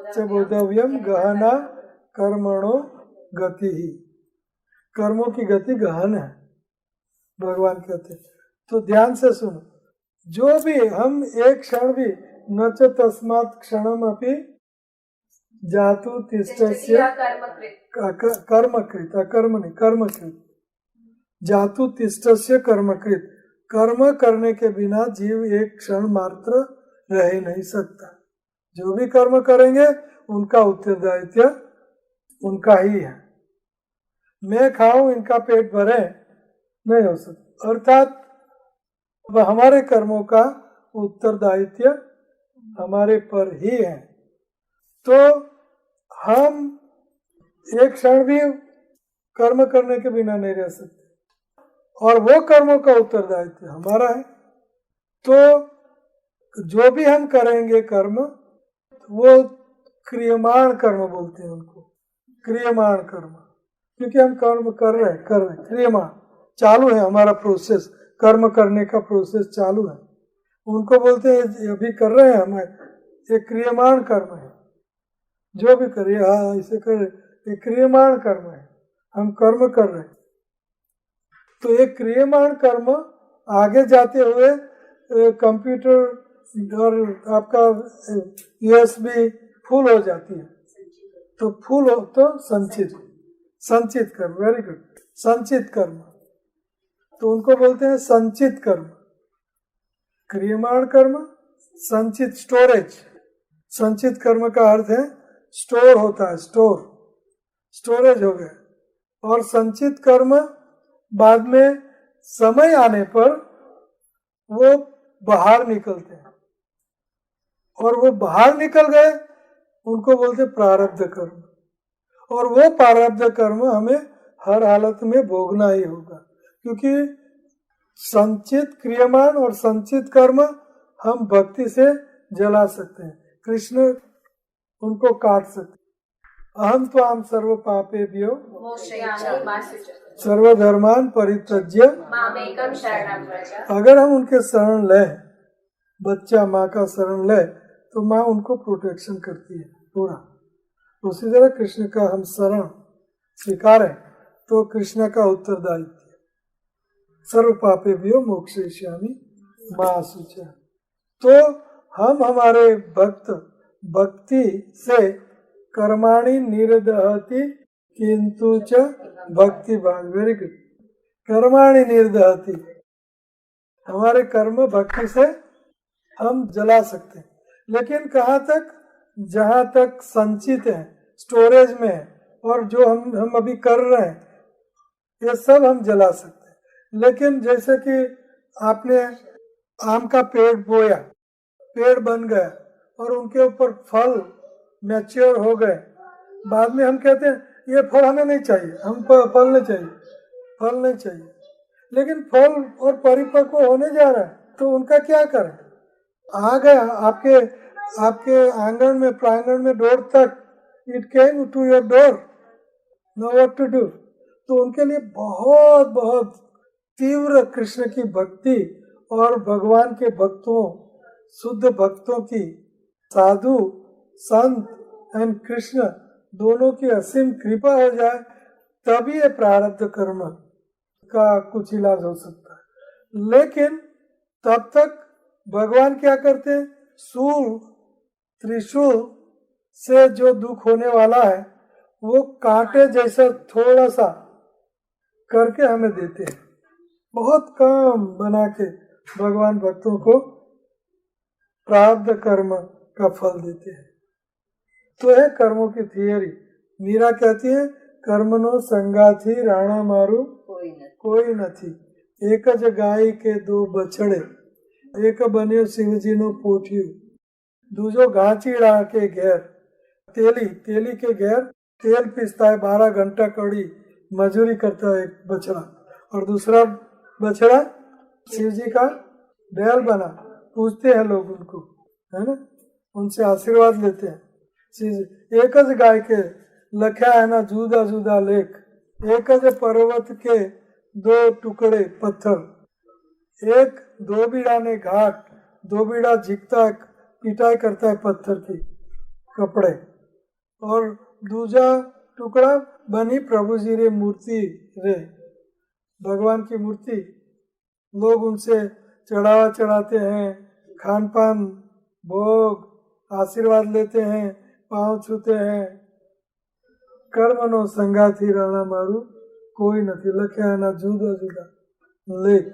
च बोधव्यम, गहना कर्मणो गति ही। कर्मों की गति गहन है, भगवान कहते। तो ध्यान से सुनो, जो भी हम एक क्षण भी न च तस्मात् क्षणम अपि जातु तिष्ठस्य कर्मकृत, अकर्म नहीं कर्मकृत, जातु तिष्ठस्य कर्मकृत। कर्म करने के बिना जीव एक क्षण मात्र रह ही नहीं सकता। जो भी कर्म करेंगे उनका उत्तरदायित्व उनका ही है। मैं खाऊं इनका पेट भरे नहीं हो सकता। अर्थात अब हमारे कर्मों का उत्तरदायित्व हमारे पर ही है। तो हम एक क्षण भी कर्म करने के बिना नहीं रह सकते, और वो कर्मों का उत्तरदायित्व हमारा है। तो जो भी हम करेंगे कर्म, वो क्रियमाण कर्म बोलते हैं उनको, क्रियमाण कर्म, क्योंकि हम कर्म कर रहे हैं, क्रियमाण चालू है, हमारा प्रोसेस, कर्म करने का प्रोसेस चालू है। उनको बोलते हैं अभी कर रहे हैं हम, ये क्रियमाण कर्म है। जो भी करिए, हाँ इसे कर, ये क्रियमाण कर्म है, हम कर्म कर रहे हैं। तो ये क्रियमाण कर्म आगे जाते हुए कंप्यूटर और आपका USB फुल हो जाती है, तो फुल हो तो संचित कर्म, वेरी गुड, संचित कर्म, तो उनको बोलते हैं संचित कर्म। क्रियमाण कर्म, संचित, स्टोरेज। संचित कर्म का अर्थ है स्टोर होता है, स्टोरेज हो गया। और संचित कर्म बाद में समय आने पर वो बाहर निकलते हैं, और वो बाहर निकल गए उनको बोलते प्रारब्ध कर्म। और वो प्रारब्ध कर्म हमें हर हालत में भोगना ही होगा, क्योंकि संचित क्रियमान और संचित कर्म हम भक्ति से जला सकते हैं, कृष्ण उनको काट सकते हैं। अहम त्वाम सर्व पापेभ्यो सर्वधर्मान परित्यज्य मामेकं शरणं व्रज। अगर हम उनके शरण लें, बच्चा माँ का शरण ले, तो माँ उनको प्रोटेक्शन करती है पूरा। उसी तरह कृष्ण का हम शरण स्वीकारें तो कृष्ण का उत्तरदायित्व, सर्व पापेभ्यो मोक्षयिष्यामि मां शुचि। तो हम हमारे भक्ति से कर्माणि निर्दहति किंतु च भक्ति भाग, वेरी गुड, कर्माणि निर्दहति, हमारे कर्म भक्ति से हम जला सकते हैं, लेकिन कहाँ तक, जहाँ तक संचित है, स्टोरेज में है, और जो हम अभी कर रहे हैं ये सब हम जला सकते हैं। लेकिन जैसे कि आपने आम का पेड़ बोया, पेड़ बन गया और उनके ऊपर फल मैच्योर हो गए, बाद में हम कहते हैं ये फल हमें नहीं चाहिए, हम फल नहीं चाहिए, लेकिन फल और परिपक्व होने जा रहा है, तो उनका क्या करें? आ गया आपके आंगन में, प्रांगण में, डोर तक, it came to your door, know what to do. तो उनके लिए बहुत बहुत तीव्र कृष्ण की भक्ति और भगवान के भक्तों, शुद्ध भक्तों की, साधु संत एंड कृष्ण दोनों की असीम कृपा हो जाए, तभी ये प्रारब्ध कर्म का कुछ इलाज हो सकता है। लेकिन तब तक भगवान क्या करते हैं, शूल त्रिशूल से जो दुख होने वाला है वो कांटे जैसा थोड़ा सा करके हमें देते हैं, बहुत कम बना के भगवान भक्तों को प्रारब्ध कर्म का फल देते हैं। तो है कर्मों की थियरी। मीरा कहती है कर्मनो संगाथी राणा मारू कोई नथी, एक ज गाय के दो बछड़े, एक बन्यो शिवजी नो पोठियो, दूजो घाचीड़ा के घेर, तेली के घेर तेल पीसता है, 12 घंटा कड़ी मजूरी करता है एक बछड़ा, और दूसरा बछड़ा शिवजी का बैल बना, पूजते हैं लोग उनको, है ना, उनसे आशीर्वाद लेते हैं। एक ज गाय के लख्या है ना जुदा जुदा लेख, एक ज पर्वत के 2 टुकड़े पत्थर, एक धोबीड़ा ने घाट, धोबीड़ा झिकता पिटाई करता है पत्थर की कपड़े, और दूजा टुकड़ा बनी प्रभु जी रे मूर्ति रे, भगवान की मूर्ति, लोग उनसे चढ़ावा चढ़ाते हैं, खान पान भोग आशीर्वाद लेते हैं, पांव छूते हैं। कर्मनो संगाथी राणा मारू कोई नहीं, लख्या ना जुदा जुदा लेख।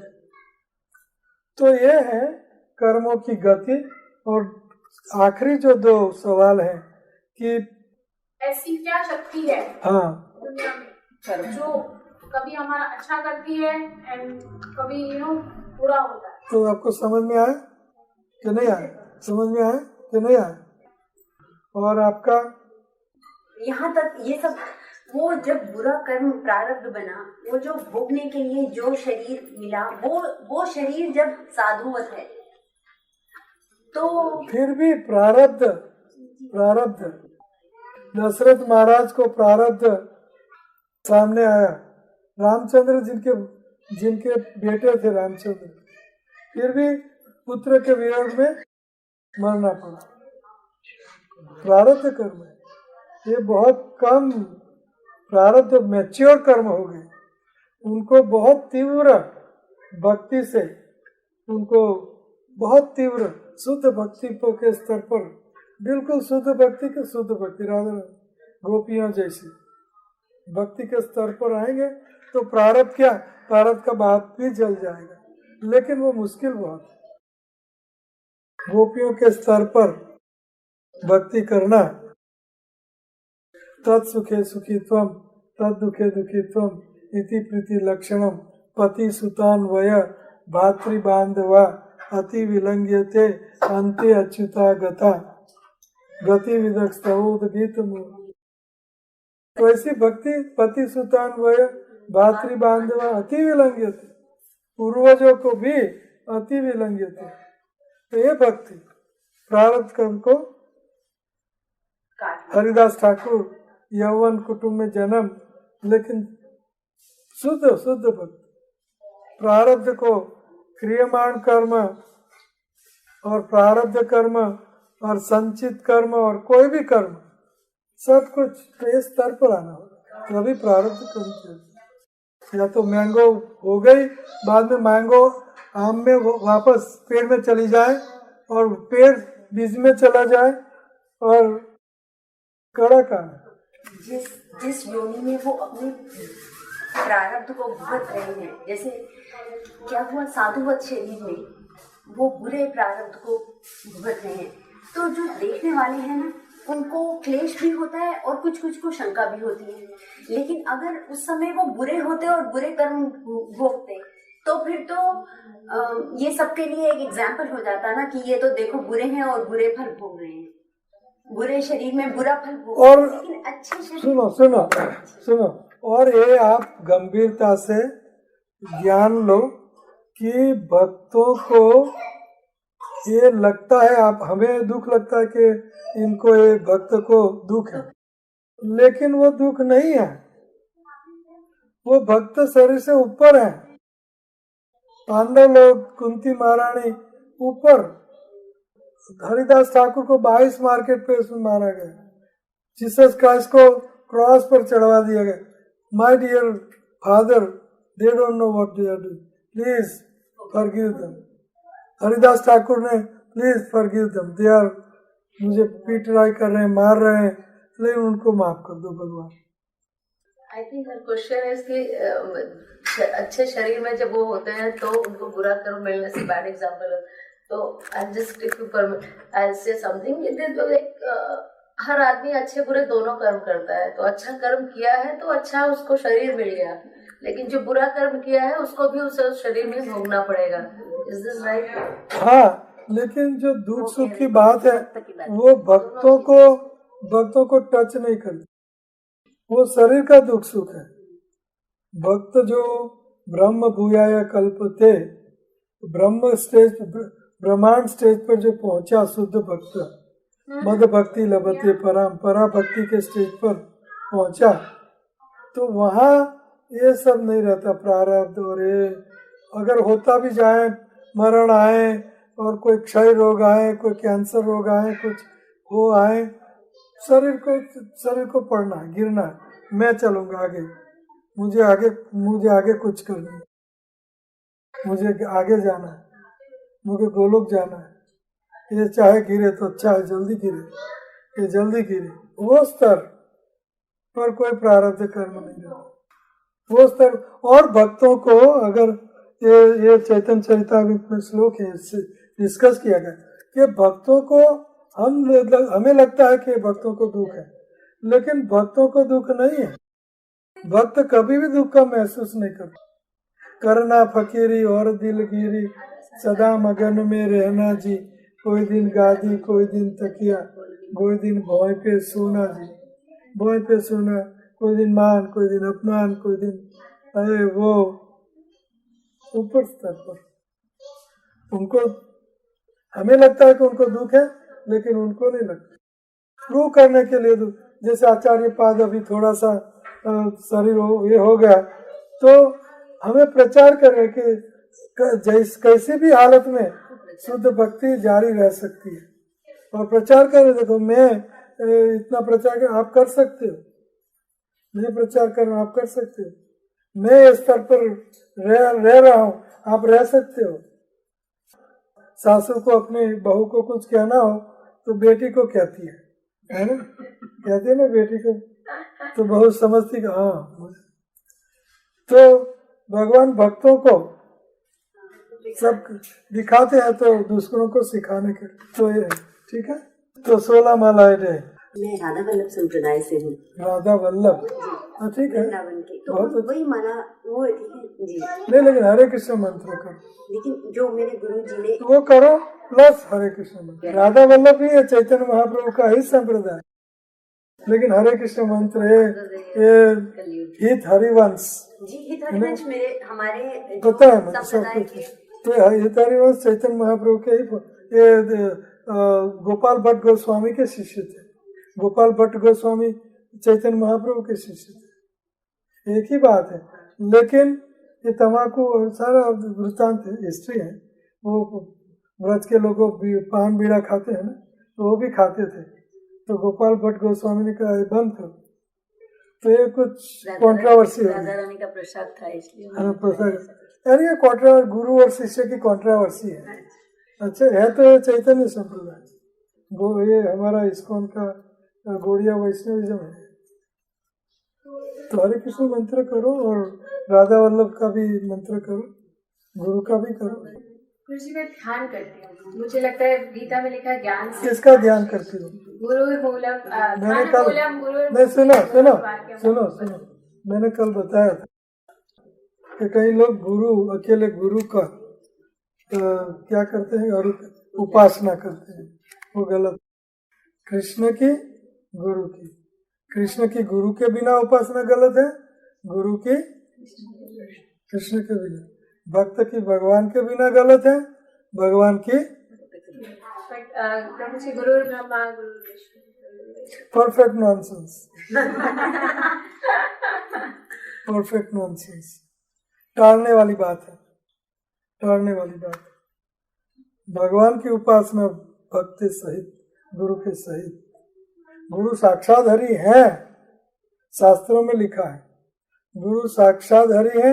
तो ये है कर्मों की गति। और आखिरी जो 2 सवाल है कि ऐसी क्या शक्ति है हाँ दुनिया में जो कभी हमारा अच्छा करती है एंड कभी बुरा होता है? तो आपको समझ में आया कि नहीं आया? समझ में आया कि नहीं आया? और आपका यहाँ तक ये सब, वो जब बुरा कर्म प्रारब्ध बना, वो जो भोगने के लिए जो शरीर मिला, वो शरीर जब साधुवत है तो फिर भी प्रारब्ध दशरथ महाराज को प्रारब्ध सामने आया। रामचंद्र जिनके बेटे थे रामचंद्र, फिर भी पुत्र के वियोग में मरना पड़ा। प्रारब्ध कर्म है, ये बहुत कम प्रारब्ध मैच्योर कर्म हो गए। उनको बहुत तीव्र भक्ति से, उनको बहुत तीव्र शुद्ध भक्ति के स्तर पर, बिल्कुल शुद्ध भक्ति के शुद्ध भक्ति, राधा गोपियों जैसी भक्ति के स्तर पर आएंगे तो प्रारब्ध क्या, प्रारब्ध का बात भी जल जाएगा, लेकिन वो मुश्किल बहुत है। गोपियों के स्तर पर भक्ति करना, तत्सुखे सुखित्वम तद दुखे दुखित्वम इति प्रीति लक्षणम पति सुतान्वय भातृबांधवा अति विलंघ्यते अंते अच्युता गता गति विदक्षोदगीत। तो ऐसी भक्ति पति सुतान्वय भातृबांधवा अति विलंघ्यते, पूर्वजों को भी अति विलंघ्यते। तो ये भक्ति प्रारब्ध कर्म को, हरिदास ठाकुर यौवन कुटुंब में जन्म, लेकिन शुद्ध भक्ति, प्रारब्ध को क्रियमाण कर्म और प्रारब्ध कर्म और संचित कर्म और कोई भी कर्म, सब कुछ इस स्तर पर आना होगा, तभी प्रारब्ध कर्म चलते। या तो मैंगो हो गई, बाद में मैंगो आम में वापस पेड़ में चली जाए और पेड़ बीज में चला जाए और कड़ा का जिस योनि में वो अपने प्रारब्ध को भुगत रहे हैं, जैसे क्या हुआ साधुवत शरीर में वो बुरे प्रारब्ध को भुगत रहे हैं, तो जो देखने वाले हैं ना, उनको क्लेश भी होता है और कुछ को शंका भी होती है। लेकिन अगर उस समय वो बुरे होते और बुरे कर्म भोगते तो फिर तो ये सबके लिए एक एग्जाम्पल हो जाता ना कि ये तो देखो बुरे हैं और बुरे फल भोग रहे हैं, बुरे शरीर में बुरा फल भोग, और लेकिन अच्छे शरीर। सुनो और ये आप गंभीरता से ज्ञान लो कि भक्तों को ये लगता है, आप हमें दुख लगता है कि इनको, ये भक्त को दुख है, लेकिन वो दुख नहीं है, वो भक्त शरीर से ऊपर है। पांडव लोग, कुंती महारानी ऊपर, हरिदास ठाकुर को 22 मार्केट प्लेस में मारा गया, जीसस क्राइस्ट को क्रॉस पर चढ़वा दिया गया। My dear father, they don't know what they are doing, please forgive them. Haridas Thakur ने please forgive them, they are, मुझे पीट राय कर रहे हैं, मार रहे हैं, लेकिन उनको माफ कर दो भगवान। I think her question is कि अच्छे शरीर में जब वो होते हैं तो उनको बुरा कर्म मिलने से बैड एग्जांपल है। तो I just if you permit I say something, it is like हर आदमी अच्छे बुरे दोनों कर्म करता है, तो अच्छा कर्म किया है तो अच्छा उसको शरीर मिल गया, लेकिन जो बुरा कर्म किया है उसको भी उसे शरीर में भोगना पड़ेगा। Is this right? हाँ, लेकिन जो दुख सुख की बात है वो भक्तों को टच नहीं करती, वो शरीर का दुख सुख है। भक्त जो ब्रह्म भूयाय कल्पते, ब्रह्म स्टेज, ब्रह्मांड स्टेज पर जो पहुंचा शुद्ध भक्त, मद भक्ति लभते पराम, परा भक्ति के स्टेज पर पहुंचा, तो वहाँ ये सब नहीं रहता प्रारब्ध। और ये अगर होता भी जाए, मरण आए और कोई क्षय रोग आए, कोई कैंसर रोग आए, कुछ हो आए, शरीर को पढ़ना है, गिरना है, मैं चलूंगा आगे, मुझे आगे कुछ करना है, मुझे आगे जाना है, मुझे गोलोक जाना है, ये चाहे गिरे तो अच्छा है, जल्दी गिरे, ये जल्दी गिरे, वो स्तर पर कोई प्रारब्ध कर्म नहीं रहता, वो स्तर। और भक्तों को अगर ये चैतन्य चरितामृत में श्लोक है, इससे डिस्कस किया गया कि भक्तों को हमें लगता है कि भक्तों को दुख है, लेकिन भक्तों को दुख नहीं है। भक्त कभी भी दुख का महसूस नहीं करता। करना फकीरी और दिलगिरी सदा मगन में रहना जी, कोई दिन गादी कोई दिन तकिया, कोई दिन भौं पे सोना जी, भौं पे सोना, कोई दिन मान कोई दिन अपमान, कोई दिन अरे वो ऊपर स्तर पर। उनको हमें लगता है कि उनको दुख है, लेकिन उनको नहीं लगता। प्रूव करने के लिए दुख, जैसे आचार्य पाद अभी थोड़ा सा शरीर ये हो गया, तो हमें प्रचार करें कि कैसी भी हालत में शुद्ध भक्ति जारी रह सकती है, और प्रचार करें। देखो मैं इतना प्रचार कर, आप कर सकते हो, मैं प्रचार कर रहा हूँ, आप कर सकते हो, मैं इस स्तर पर रह रहा हूँ, आप रह सकते हो। सासू को अपनी बहू को कुछ कहना हो तो बेटी को कहती है ना, कहती है ना बेटी को, तो बहू समझती कि हाँ। तो भगवान भक्तों को सब दिखाते हैं तो दूसरों को सिखाने के, तो ये ठीक है। तो 16 मालाएं दे। मैं राधा वल्लभ संप्रदाय से हूँ। राधा वल्लभ, ठीक है, वृंदावन की, तो बहुत वही माला वो ठीक है जी। नहीं, लेकिन हरे कृष्ण मंत्र करो, लेकिन जो मेरे गुरु जी ने वो करो प्लस हरे कृष्ण मंत्र। राधा वल्लभ भी है चैतन्य महाप्रभु का ही संप्रदाय, लेकिन हरे कृष्ण मंत्र ये हित हरिवंश जी, हित हरिवंश मेरे हमारे पता है मुझे सब कुछ। तो हित हरिवंश चैतन्य महाप्रभु के ही, ये गोपाल भट्ट गोस्वामी के शिष्य थे। गोपाल भट्ट गोस्वामी चैतन्य महाप्रभु के शिष्य थे, एक ही बात है। लेकिन ये तम्बाकू और सारा वृत्तांत हिस्ट्री है, वो व्रज के लोगों पान बीड़ा खाते हैं ना, तो वो भी खाते थे। तो गोपाल भट्ट गोस्वामी ने कहा बंद करो, तो ये कुछ कंट्रोवर्सी हो गई। राधा रानी का प्रसाद था इसलिए। हाँ, प्रसाद, यानी ये कंट्रोवर्सी, गुरु और शिष्य की कंट्रोवर्सी है। अच्छा है तो चैतन्य संप्रदाय, ये हमारा इस्कॉन का गौड़िया वैष्णविज्म है। तो हरे कृष्ण मंत्र करो और राधा वल्लभ का भी मंत्र करो, गुरु का भी करो। गुरु जी मैं ध्यान करती हूँ, मुझे लगता है गीता में लिखा है ज्ञान से। किसका ध्यान करती हो? मैंने सुनो, मैंने कल बताया था कि कई लोग गुरु, अकेले गुरु का क्या करते हैं, और उपासना करते हैं, वो गलत। कृष्ण की, गुरु की, कृष्ण की गुरु के बिना उपासना गलत है, गुरु की कृष्ण के बिना, भक्त की भगवान के बिना गलत है, भगवान की गुरु ब्रह्मा गुरु Vishnu. Perfect nonsense, perfect nonsense, टालने वाली बात है, टालने वाली बात है। भगवान की उपासना भक्ति सहित, गुरु के सहित। गुरु साक्षात हरि है, शास्त्रों में लिखा है, गुरु साक्षात हरि है,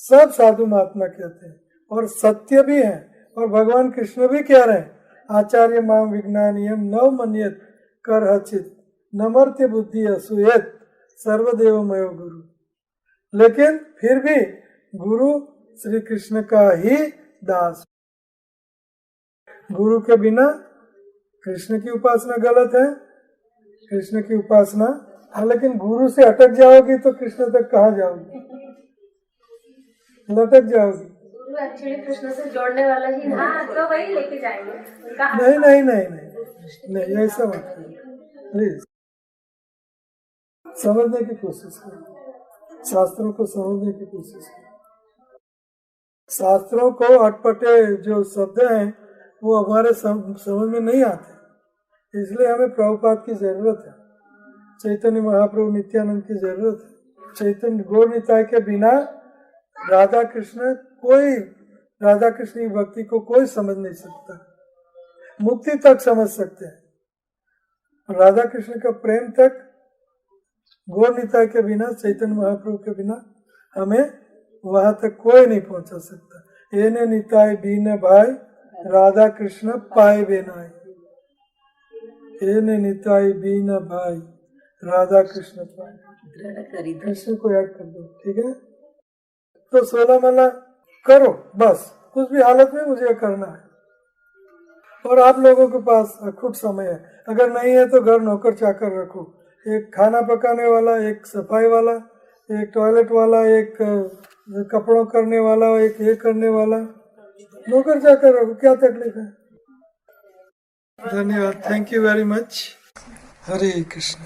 सब साधु महात्मा कहते हैं, और सत्य भी है। और भगवान कृष्ण भी कह रहे हैं, आचार्य माम विज्ञानियम नव मन्यत कर हचित नमर्त्य बुद्धि असूयत सर्वदेवमयो गुरु। लेकिन फिर भी गुरु श्री कृष्ण का ही दास। गुरु के बिना कृष्ण की उपासना गलत है, कृष्ण की उपासना। हाँ, लेकिन गुरु से अटक जाओगी तो कृष्ण तक कहाँ जाओगी, लटक जाओगी। गुरु एक्चुअली कृष्ण से जोड़ने वाला ही है। हाँ, तो वही लेके जाएंगे उनका। नहीं, ऐसा मत करो प्लीज। समझने की कोशिश करो, शास्त्रों को समझने की कोशिश करो। शास्त्रों को अटपटे जो शब्द हैं वो हमारे समझ में नहीं आते, इसलिए हमें प्रभुपाद की जरूरत है, चैतन्य महाप्रभु नित्यानंद की जरूरत है। चैतन्य गौर निताय के बिना राधा कृष्ण की भक्ति को कोई समझ नहीं सकता। मुक्ति तक समझ सकते हैं, राधा कृष्ण का प्रेम तक गौर निताय के बिना, चैतन्य महाप्रभु के बिना हमें वहां तक कोई नहीं पहुंचा सकता। ये निताय बीन भाई राधा कृष्ण पाए बेनाई, ये निताय बीन भाई राधा कृष्ण पाए। कृष्ण को याद कर दो, ठीक है। तो 16 माला करो बस, कुछ भी हालत में मुझे करना है। और आप लोगों के पास अखुट समय है, अगर नहीं है तो घर नौकर चाकर रखो, एक खाना पकाने वाला, एक सफाई वाला, एक टॉयलेट वाला, एक कपड़ों करने वाला, एक ये करने वाला, नौकर चाकर रहो, क्या तकलीफ है। धन्यवाद, thank you very much. Hare Krishna.